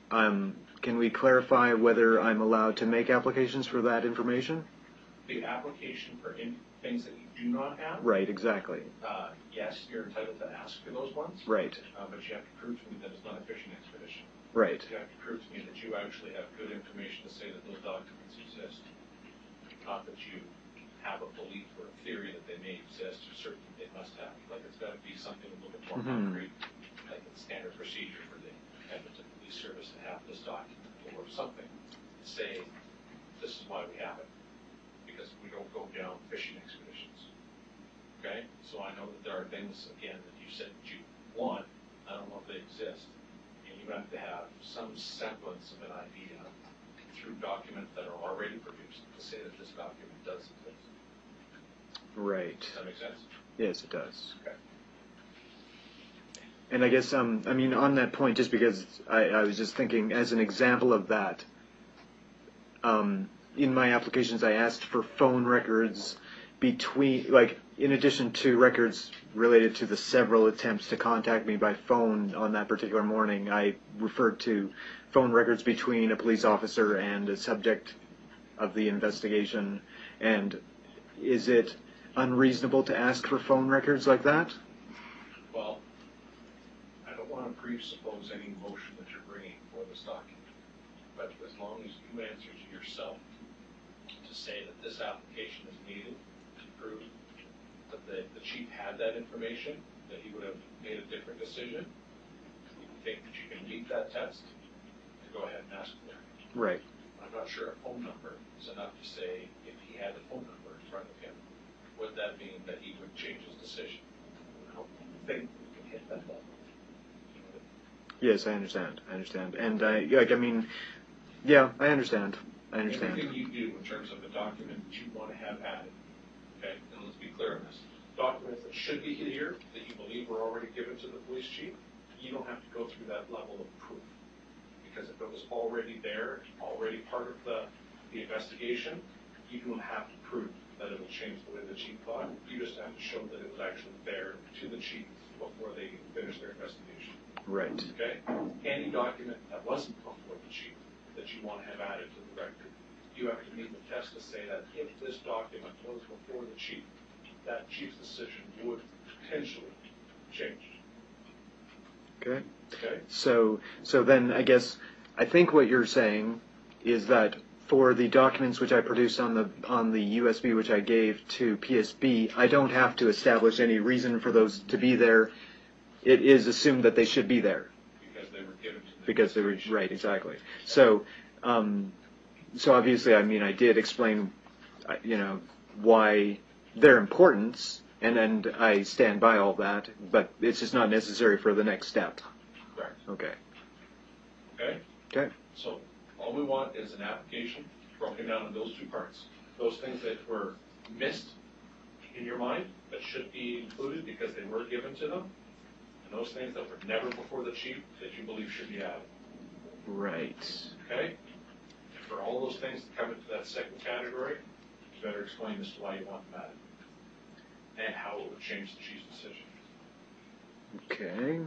Can we clarify whether I'm allowed to make applications for that information? The application for things that you do not have? Right, exactly. Yes, you're entitled to ask for those ones. Right. But you have to prove to me that it's not a fishing expedition. Right. You have to prove to me that you actually have good information to say that those documents exist. Not that you have a belief or a theory that they may exist, or certainly they must have. Like, it's got to be something a little bit more concrete, like a standard procedure for the Edmonton Police police service to have this document or something to say, this is why we have it, because we don't go down fishing expeditions. Okay? So I know that there are things, again, that you said that you want, I don't know if they exist, and you have to have some semblance of an idea through documents that are already produced to say that this document does exist. Right. Does that make sense? Yes, it does. Okay. And I guess, I mean, on that point, just because I was just thinking, as an example of that, in my applications I asked for phone records between, like, in addition to records related to the several attempts to contact me by phone on that particular morning, I referred to phone records between a police officer and a subject of the investigation. And is it unreasonable to ask for phone records like that? Well, I don't want to presuppose any motion that you're bringing for this document, but as long as you answer to yourself to say that this application is needed to prove that the chief had that information, that he would have made a different decision, you think that you can meet that test, to go ahead and ask for it. Right. I'm not sure a phone number is enough to say if he had the phone number in front of him, would that mean that he would change his decision? I don't think we can hit that level. Yes, I understand. And I mean, yeah, I understand. Everything you do in terms of a document that you want to have added, okay, and let's be clear on this, documents that should be here, that you believe were already given to the police chief, you don't have to go through that level of proof. Because if it was already there, already part of the investigation, you don't have to prove that it will change the way the chief thought. You just have to show that it was actually there to the chief before they finish their investigation. Right. Okay? Any document that wasn't before the chief that you want to have added to the record, you have to meet the test to say that if this document was before the chief, that chief's decision would potentially change. Okay. Okay? So then I guess I think what you're saying is that for the documents which I produced on the USB which I gave to PSB, I don't have to establish any reason for those to be there. It is assumed that they should be there. Because they were given to the Because they were, right, exactly. So obviously, I mean, I did explain, why their importance, and I stand by all that, but it's just not necessary for the next step. Correct. Okay. Okay? Okay. So all we want is an application broken down in those two parts. Those things that were missed in your mind that should be included because they were given to them, and those things that were never before the chief that you believe should be added. Right. Okay? And for all those things to come into that second category, you better explain as to why you want them added and how it would change the chief's decision. Okay.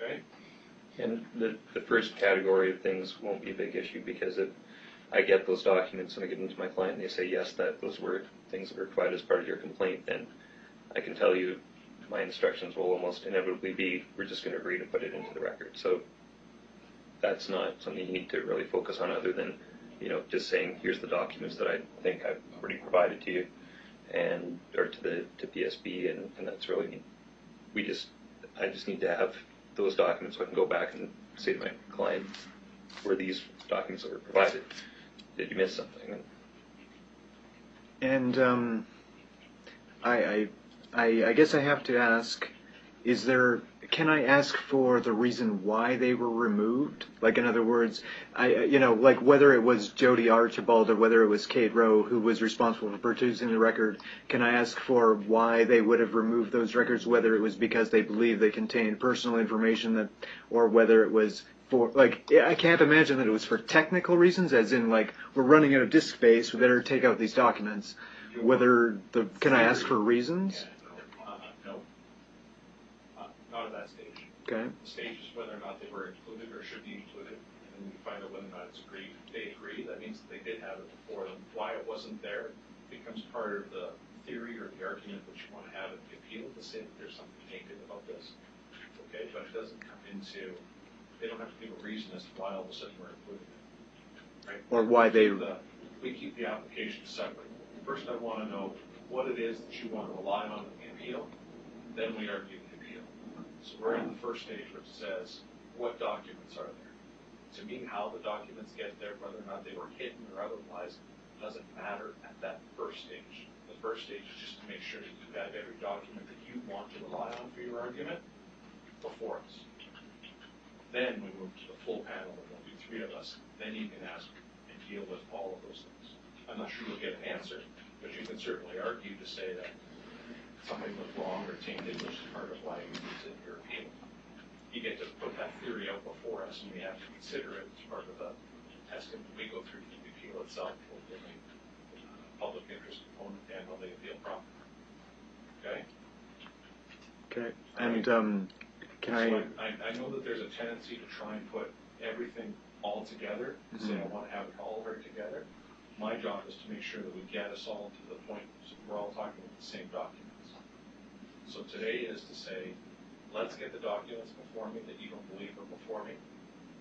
Okay? And the first category of things won't be a big issue because if I get those documents and I give them to my client and they say, yes, that those were things that were provided as part of your complaint, then I can tell you my instructions will almost inevitably be, we're just going to agree to put it into the record. So that's not something you need to really focus on other than, just saying, here's the documents that I think I've already provided to you or to PSB, and that's really, I just need to have those documents so I can go back and say to my client, were these documents that were provided? Did you miss something? And I guess I have to ask, can I ask for the reason why they were removed? Like, in other words, like whether it was Jody Archibald or whether it was Kate Rowe who was responsible for producing the record, can I ask for why they would have removed those records, whether it was because they believed they contained personal information or whether it was for, I can't imagine that it was for technical reasons, as in, we're running out of disk space, we better take out these documents. Can I ask for reasons? No. Not at that stage. Okay. The stage is whether or not they were included or should be included, and then we find out whether or not it's agreed. If they agree, that means that they did have it before them. Why it wasn't there becomes part of the theory or the argument that you want to have at the appeal to say that there's something tainted about this. Okay, but it doesn't come into, they don't have to give a reason as to why all of a sudden we're including it. Right? Or why we keep the application separate. First, I want to know what it is that you want to rely on in the appeal. Then we argue the appeal. So we're in the first stage, which says, what documents are there. To me, how the documents get there, whether or not they were hidden or otherwise, doesn't matter at that first stage. The first stage is just to make sure that you have every document that you want to rely on for your argument before us. Then we move to the full panel, and there'll be 3 of us. Then you can ask and deal with all of those things. I'm not sure you'll get an answer, but you can certainly argue to say that something was wrong or tainted, which is part of why you use it in your appeal. You get to put that theory out before us, and we have to consider it as part of the test. And we go through the appeal itself, both in the public interest component and on the appeal proper. Okay? Okay. And can So I know that there's a tendency to try and put everything all together, and say I want to have it all very together. My job is to make sure that we get us all to the point so we're all talking about the same documents. So today is to say, let's get the documents before me that you don't believe are before me,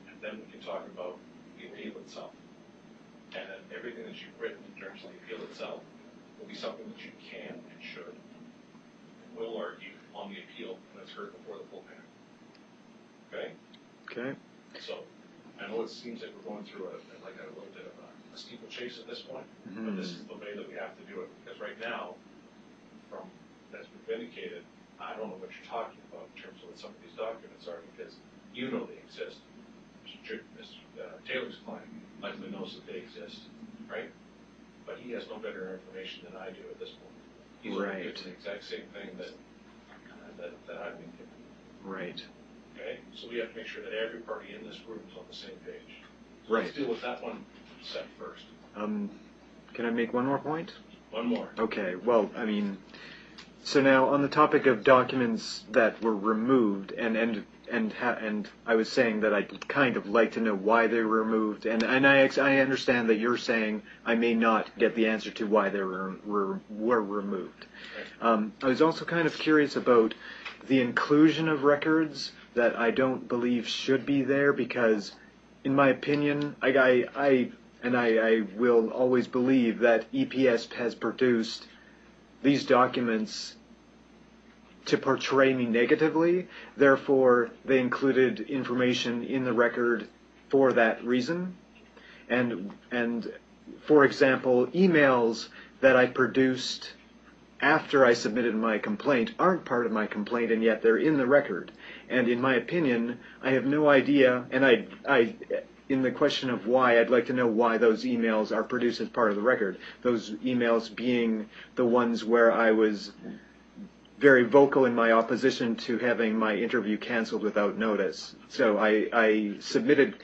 and then we can talk about the appeal itself. And then everything that you've written in terms of the appeal itself will be something that you can and should and will argue on the appeal when it's heard before the full panel. Okay? okay. So, I know it seems like we're going through a little bit of a steeplechase at this point, but this is the way that we have to do it, because right now, from that's been vindicated, I don't know what you're talking about in terms of what some of these documents are, because you know they exist. Mr. Taylor's client likely knows that they exist, right? But he has no better information than I do at this point. He's only given the exact same thing that I've been given. Right. Okay, so we have to make sure that every party in this room is on the same page. So Right. let's deal with that one set first. Can I make one more point? One more. Okay. Well, I mean, so now on the topic of documents that were removed, and I was saying that I'd kind of like to know why they were removed, and I understand that you're saying I may not get the answer to why they were removed. Right. I was also kind of curious about the inclusion of records that I don't believe should be there, because, in my opinion, I will always believe that EPS has produced these documents to portray me negatively. Therefore, they included information in the record for that reason. And for example, emails that I produced after I submitted my complaint aren't part of my complaint, and yet they're in the record. And in my opinion, I have no idea, and I in the question of why, I'd like to know why those emails are produced as part of the record. Those emails being the ones where I was very vocal in my opposition to having my interview canceled without notice. So I submitted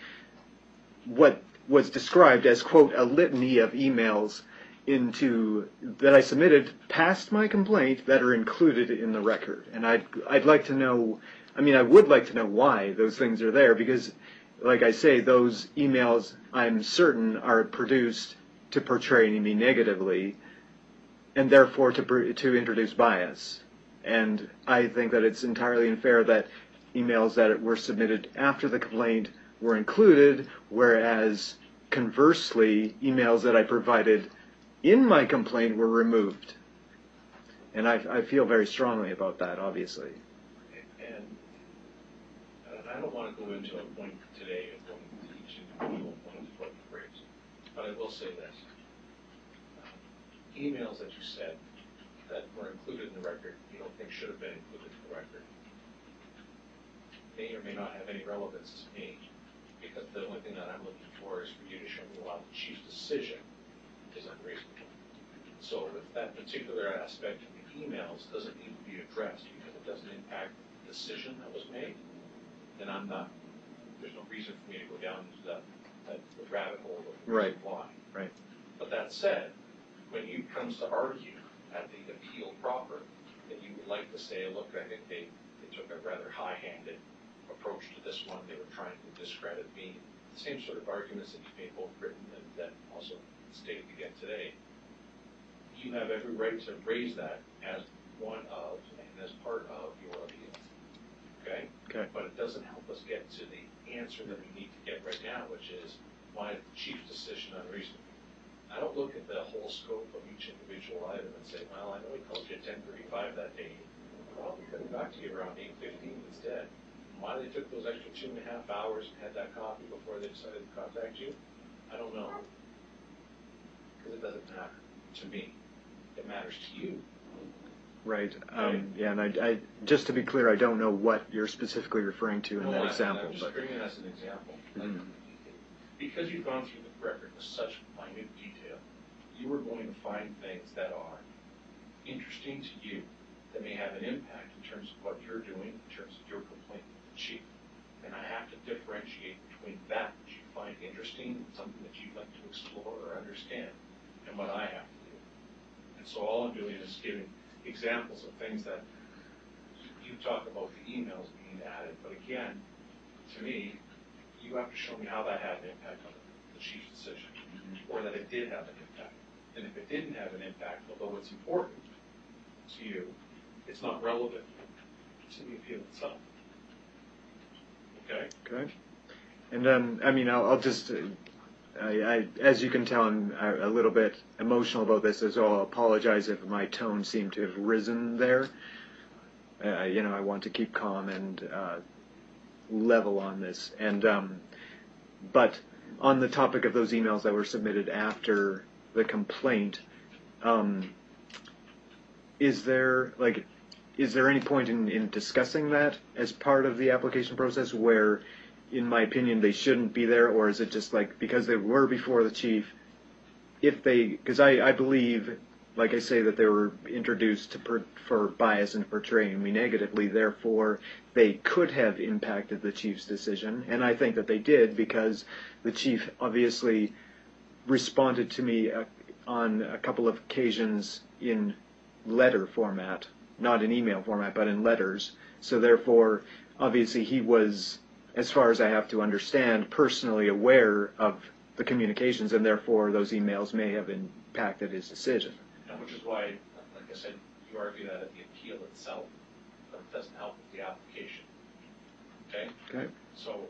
what was described as, quote, a litany of emails that I submitted past my complaint that are included in the record. And I'd like to know, I would like to know why those things are there, because, like I say, those emails, I'm certain, are produced to portray me negatively, and therefore to introduce bias. And I think that it's entirely unfair that emails that were submitted after the complaint were included, whereas conversely, emails that I provided in my complaint were removed. And I feel very strongly about that, obviously. And I don't want to go into a point today of going into each individual point of what you raised, but I will say this. Emails that you said that were included in the record, you don't think should have been included in the record, may or may not have any relevance to me, because the only thing that I'm looking for is for you to show me why the chief's decision is unreasonable. So if that particular aspect of the emails doesn't need to be addressed because it doesn't impact the decision that was made, then there's no reason for me to go down into the rabbit hole of the reason why. Right. But that said, when you comes to argue at the appeal proper, that you would like to say, look, I think they took a rather high-handed approach to this one. They were trying to discredit me. The same sort of arguments that you made both written and that also stated again today. You have every right to raise that as one of and as part of your appeal. Okay? Okay. But it doesn't help us get to the answer that we need to get right now, which is why the chief's decision unreasonable. I don't look at the whole scope of each individual item and say, well, I know he called you at 10:35 that day. Well, we could have got to you around 8:15 instead. Why they took those extra 2.5 hours and had that copy before they decided to contact you, I don't know. Because it doesn't matter to me. It matters to you. Right. Okay. Yeah, and I just to be clear, I don't know what you're specifically referring to in that I'm example. just But bringing it as an example. Mhm. Because you've gone through the record with such minute detail, you are going to find things that are interesting to you that may have an impact in terms of what you're doing, in terms of your complaint with the chief. And I have to differentiate between that which you find interesting and something that you'd like to explore or understand, and what I have to do. And so all I'm doing is giving examples of things that you talk about the emails being added, but again, to me, you have to show me how that had an impact on the chief's decision, or that it did have an impact. And if it didn't have an impact, although it's important to you, it's not relevant to the appeal itself. Okay? okay. And I mean, I'll just, as you can tell, I'm a little bit emotional about this, so I'll apologize if my tone seemed to have risen there. You know, I want to keep calm and level on this. And but on the topic of those emails that were submitted after the complaint, is there any point in discussing that as part of the application process where, in my opinion, they shouldn't be there, or is it just like because they were before the chief, because I believe, like I say, that they were introduced for bias and portraying me negatively, therefore they could have impacted the chief's decision, and I think that they did because the chief obviously responded to me on a couple of occasions in letter format, not in email format, but in letters. So therefore, obviously he was, as far as I have to understand, personally aware of the communications, and therefore those emails may have impacted his decision. And which is why, like I said, you argue that at the appeal itself, but it doesn't help with the application. Okay? Okay. So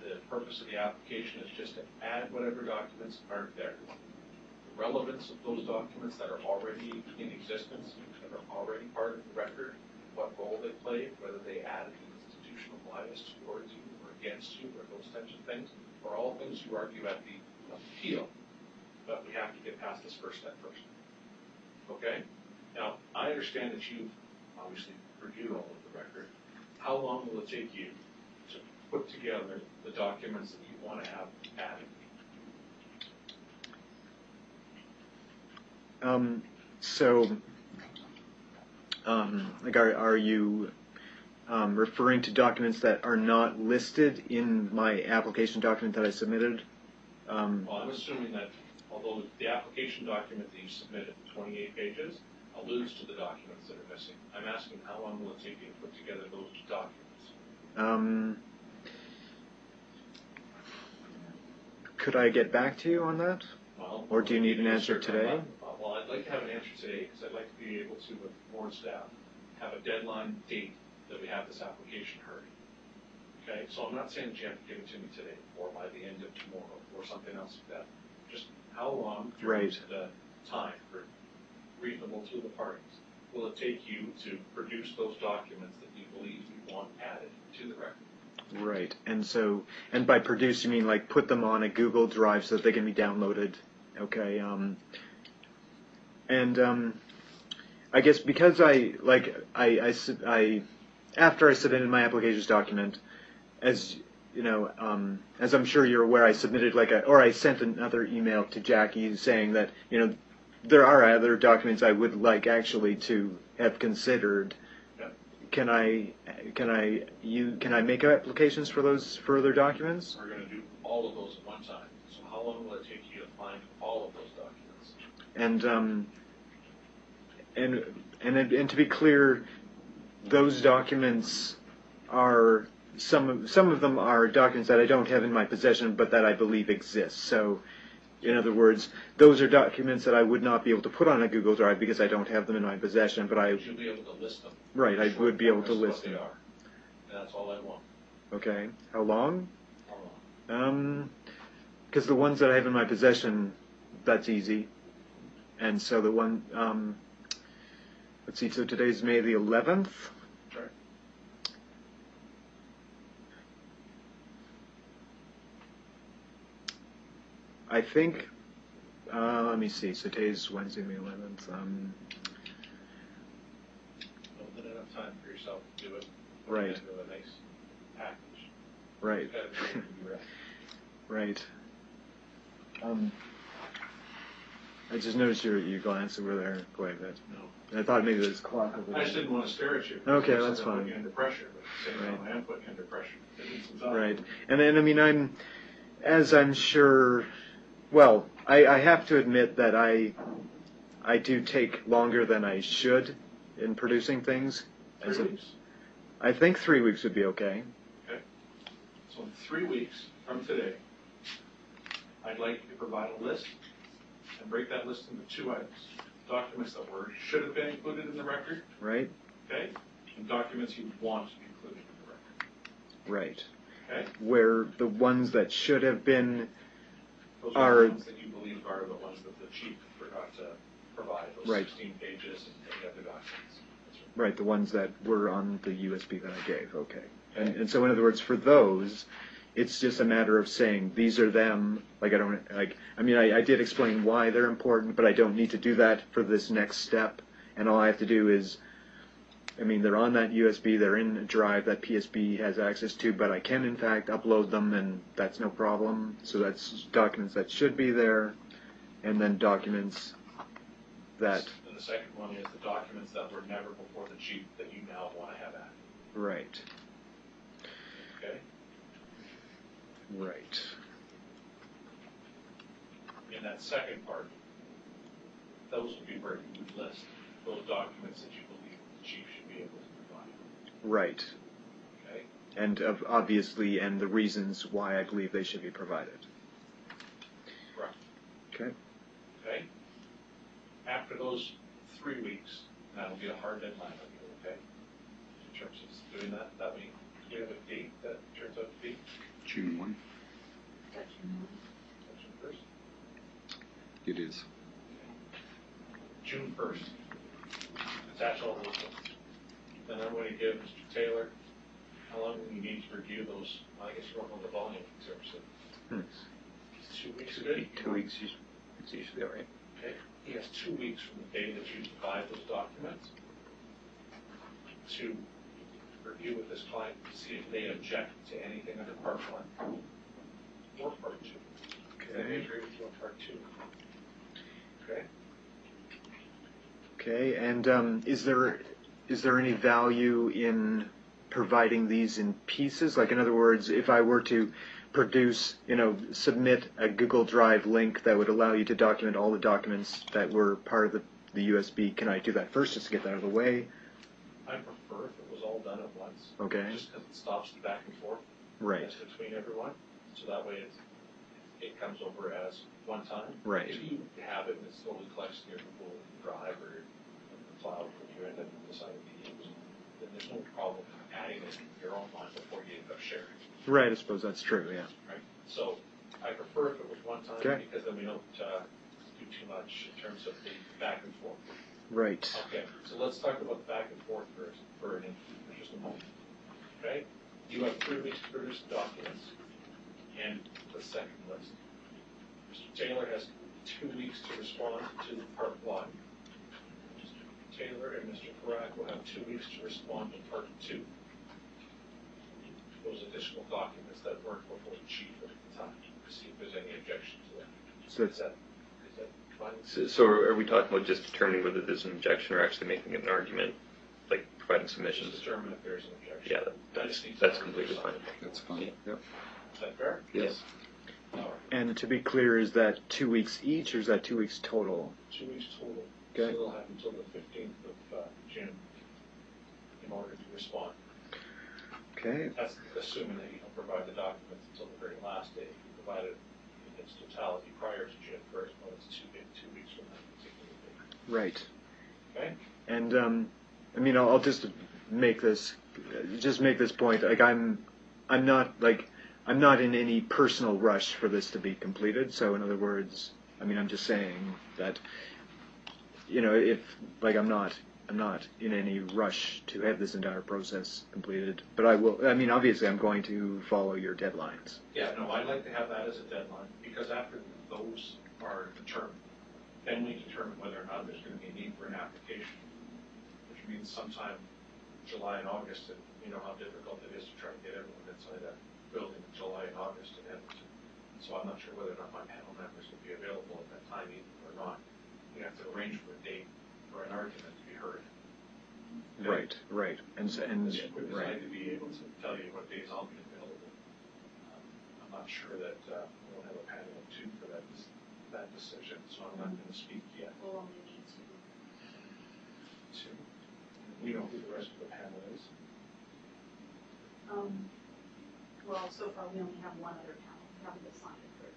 the purpose of the application is just to add whatever documents aren't there. The relevance of those documents that are already in existence, that are already part of the record, what role they played, whether they added institutional bias towards you or against you, or those types of things, are all things you argue at the appeal. But we have to get past this first step first. Okay? Now, I understand that you've obviously reviewed all of the record. How long will it take you to put together the documents that you want to have added? Like, are you referring to documents that are not listed in my application document that I submitted? Well, I'm assuming that although the application document that you submitted, 28 pages, alludes to the documents that are missing, I'm asking how long will it take you to put together those documents? Could I get back to you on that? Well, Or do you need an answer today? Well, I'd like to have an answer today because I'd like to be able to, with board staff, have a deadline date that we have this application heard. Okay, so I'm not saying that you have to give it to me today or by the end of tomorrow or something else like that. Just how long during the time for reasonable to the parties will it take you to produce those documents that you believe you want added to the record? Right, and by produce you mean like put them on a Google Drive so that they can be downloaded. Okay, I guess because after I submitted my applications document, as you know, as I'm sure you're aware, I submitted I sent another email to Jackie saying that, you know, there are other documents I would like actually to have considered. Can I make applications for those further documents? We're going to do all of those at one time. So how long will it take you to find all of those documents? And to be clear, those documents are some of them are documents that I don't have in my possession, but that I believe exist. So, in other words, those are documents that I would not be able to put on a Google Drive because I don't have them in my possession. But I should be able to list them. Right, I would be able to list them. them. And that's all I want. Okay. How long? How long? Because the ones that I have in my possession, that's easy. And so the one, let's see, so today's May the 11th. Sure. I think, let me see, so today's Wednesday, May 11th. Don't let enough time for yourself to do it. Right. And do a nice package. Right. You gotta do it when you're ready. Right. I just noticed you glanced over there quite a bit. No. I thought maybe there's a clock over I there. just didn't want to stare at you. Okay, Because that's I'm putting fine. you under pressure, but at the same time, Right. I am putting you under pressure. It needs some time. Right. And then, I mean, as I'm sure, well, I have to admit that I do take longer than I should in producing things. 3 weeks. I think 3 weeks would be okay. Okay. So in 3 weeks from today, I'd like you to provide a list and break that list into 2 items. Documents that should have been included in the record, Right? okay? And documents you want to be included in the record, Right. okay? Where the ones that should have been, Those Are- are the ones that you believe are the ones that the chief forgot to provide, those Right. 16 pages and any other documents. That's right. right, the ones that were on the USB that I gave, okay. And so in other words, for those, it's just a matter of saying, these are them, like I did explain why they're important, but I don't need to do that for this next step, and all I have to do is, I mean, they're on that USB, they're in a drive that PSB has access to, but I can in fact upload them, and that's no problem. So that's documents that should be there, and then documents that, And the second one is the documents that were never before the chief that you now want to have at, right, okay? right, In that second part, those will be where you would list those documents that you believe the chief should be able to provide, right. okay? And obviously, and the reasons why I believe they should be provided. Right. Okay. Okay? After those 3 weeks, that'll be a hard deadline on you, okay? In terms of doing that, do we have a date that turns out to be? June 1. June 1st? It is. June 1st. Attach all those things. Then I'm going to give Mr. Taylor, how long will you need to review those? I guess you don't know the volume in terms of, 2 weeks of it? 2 weeks, it's usually all right. Okay, he has 2 weeks from the day that you provide those documents to review with this client to see if they object to anything under part 1 or part 2. If they agree with you on part 2. Okay? Okay, and is there any value in providing these in pieces? Like, in other words, if I were to produce, submit a Google Drive link that would allow you to document all the documents that were part of the USB, can I do that first just to get that out of the way? I prefer if it was all done at once. Okay. Just because it stops the back and forth. Right. That's between everyone. So that way it comes over as one time. Right. If you have it and it slowly collects in your Google Drive or the cloud that you end up deciding to use, then there's no problem adding it in your own line before you end up sharing. Right, I suppose that's true, yeah. Right? So I prefer if it was one time Okay. because then we don't do too much in terms of the back and forth. Right. Okay, so let's talk about the back and forth for just a moment. Okay? You have 3 weeks to produce the documents and the second list. Mr. Taylor has 2 weeks to respond to part 1. Mr. Taylor and Mr. Parak will have 2 weeks to respond to part 2. Those additional documents that weren't before the chief at the time, to see if there's any objection to that. So Is that fine? So are we talking about just determining whether there's an objection or actually making an argument, like providing submissions? Just determine if there's an objection. Yeah, I just need to that's know completely your fine. side. That's fine. Yep. Is that fair? Yes. All right. And to be clear, is that 2 weeks each, or is that 2 weeks total? 2 weeks total. Okay. So they'll have until the 15th of June in order to respond. Okay. That's assuming that you don't provide the documents until the very last day. If you provide it in its totality prior to June 1st, well, it's 2 weeks from that particular date. Right. Okay? And I'll just make this point. Like, I'm not in any personal rush for this to be completed. So in other words, I'm just saying that, if I'm not in any rush to have this entire process completed. But I will. Obviously, I'm going to follow your deadlines. Yeah, no, I'd like to have that as a deadline because after those are determined, then we determine whether or not there's going to be a need for an application, which means sometime July and August, and you know how difficult it is to try to get everyone inside that building in July and August in Edmonton. So I'm not sure whether or not my panel members will be available at that time either or not. We have to arrange for a date for an argument to be heard. Right, right, and As quick as I right. to be able to tell you what days I'll be available. I'm not sure that we'll have a panel of two for that decision, so I'm not going to speak yet. We'll only need Two. We know who the rest of the panel is. well, so far we only have one other panel. We haven't decided for it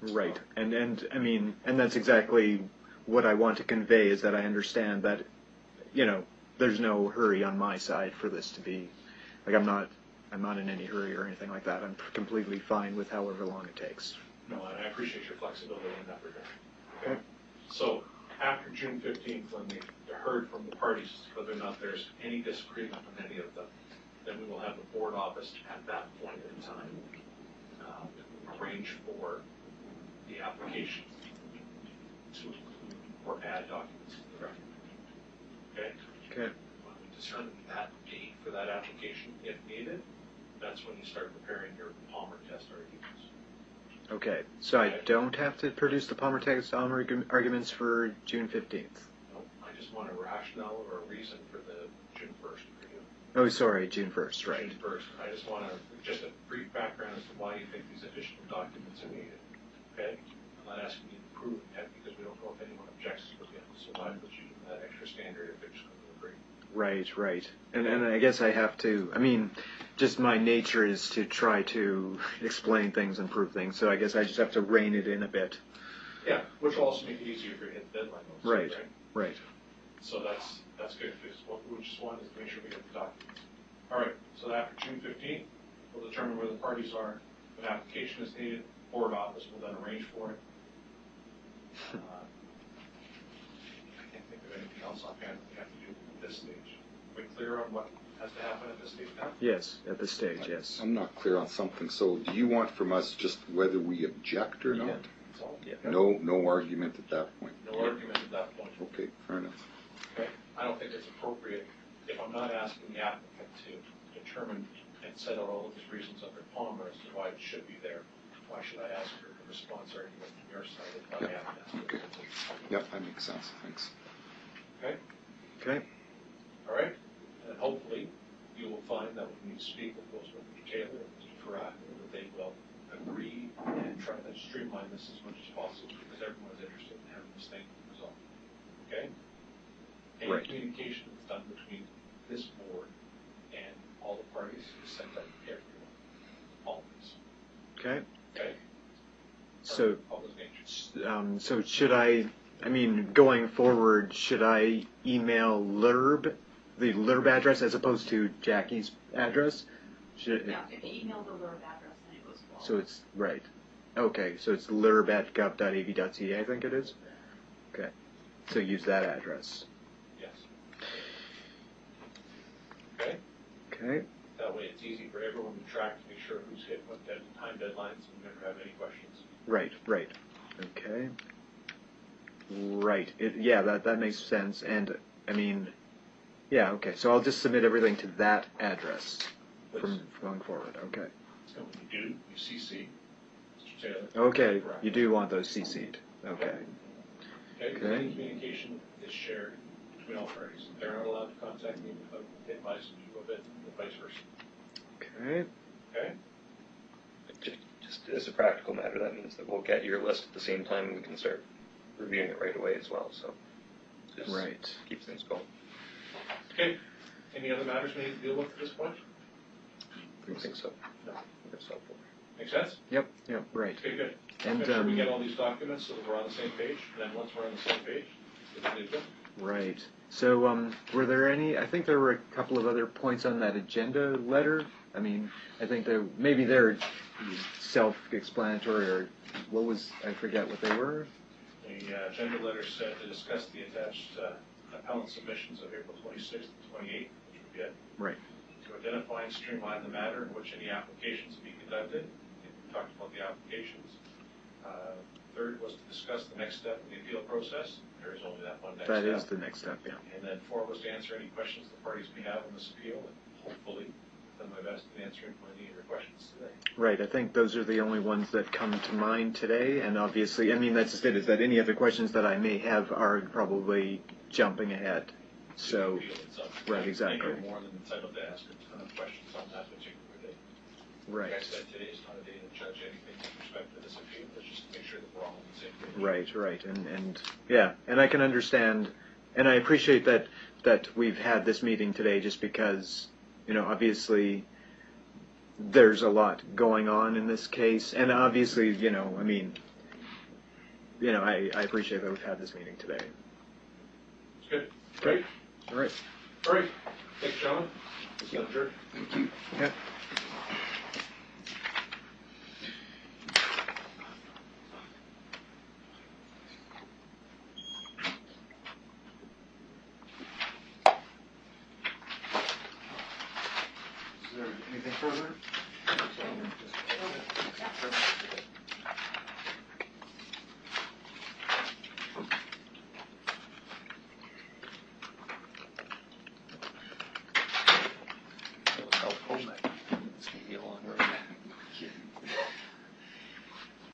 yet. Right, and I mean, and that's exactly what I want to convey, is that I understand that, you know, there's no hurry on my side for this to be, like, I'm not in any hurry or anything like that. I'm completely fine with however long it takes. No, and I appreciate your flexibility in that regard. Okay. So after June 15th, when we heard from the parties whether or not there's any disagreement on any of them, then we will have the board office at that point in time arrange for the application to include or add documents to the record. Okay? Okay. When we determine that date for that application, if needed, that's when you start preparing your Palmer test arguments. Okay, so I don't have to produce the Palmer test arguments for June 15th. No, I just want a rationale or a reason for the June 1st review. Oh, sorry, June 1st, right. June 1st. I just want just a brief background as to why you think these additional documents are needed. Okay? I'm not asking you to prove them yet because we don't know if anyone objects to them. So why put you in that extra standard if they're just going to agree? Right, right. And I guess I have to, I mean, just my nature is to try to explain things and prove things, so I guess I just have to rein it in a bit. Yeah, which will also make it easier for you to hit the deadline. Also, Right, right. So that's good, because what we just want is to make sure we get the documents. All right, so after June 15th, we'll determine where the parties are. If an application is needed, board office will then arrange for it. I can't think of anything else offhand that we have to do at this stage. Are we clear on what has to happen at this stage now? Yes, at this stage, yes. I'm not clear on something. So do you want from us just whether we object or not? Yeah. That's all. Yeah. No argument at that point. No argument at that point. Okay, fair enough. Okay? I don't think it's appropriate, if I'm not asking the applicant to determine and set out all of his reasons under Palmer as to why it should be there, why should I ask for the response argument from your side if I haven't asked for it? Yep, that makes sense. Thanks. Okay? Okay. All right? And hopefully, you will find that when you speak with both Mr. Taylor and Mr. Farrar, that they will agree and try to streamline this as much as possible because everyone is interested in having this thing resolved. Okay? Any Right. communication that's done between this board and all the parties is sent out to everyone. Always. Okay. Okay? So, All those natures. so should I mean, going forward, should I email LERB, the LERB address, as opposed to Jackie's address? Should, Yeah, if you email the LERB address, then it goes to all. So it's, right. Okay, so it's lerb@gov.av.ca, I think it is? Okay. So use that address. Yes. Okay? Okay. That way it's easy for everyone to track to make sure who's hit what time deadlines and never have any questions. Right, right. Okay. Right. Yeah, that makes sense. And, I mean, yeah, okay. So I'll just submit everything to that address from going forward. Okay. So when you do, you CC Mr. Taylor. Okay. Correct. You do want those CC'd. Okay. Okay, Okay. any communication is shared between all parties. They're not allowed to contact me without advising you of it, and vice versa. Okay. Okay? Just as a practical matter, that means that we'll get your list at the same time and we can start reviewing it right away as well. So just Right. keep things going. Okay, any other matters we need to deal with at this point? I think so. No. That's helpful. Make sense? Yep, right. Okay, good. And, Make sure we get all these documents so that we're on the same page, and then once we're on the same page, we can do it. Right. So, were there any, I think there were a couple of other points on that agenda letter. I mean, I think maybe they're self-explanatory, or what was, I forget what they were. The agenda letter said to discuss the attached appellant submissions of April 26th and 28th, which we did. Right. To identify and streamline the manner in which any applications be conducted, talked about the applications. Third was to discuss the next step in the appeal process. There is only that one next step. That is the next step, yeah. And then 4 was to answer any questions the parties may have on this appeal, and hopefully I've done my best in answering any of your questions today. Right, I think those are the only ones that come to mind today, and obviously, I mean, that's just it, is that any other questions that I may have are probably jumping ahead. So, The appeal itself. right, exactly. You're more than entitled to ask a ton of questions on that particular day. Right. Like I said, today is not a day to judge anything with respect to this appeal, it's just to make sure that we're all on the same page. Right, and yeah, and I can understand, and I appreciate that we've had this meeting today just because, you know, obviously there's a lot going on in this case, and obviously, you know, I mean, you know, I appreciate that we've had this meeting today. It's good. Great. All right. All right. Thanks, gentlemen. This is adjourned. Thank you. Yeah. Is there anything further?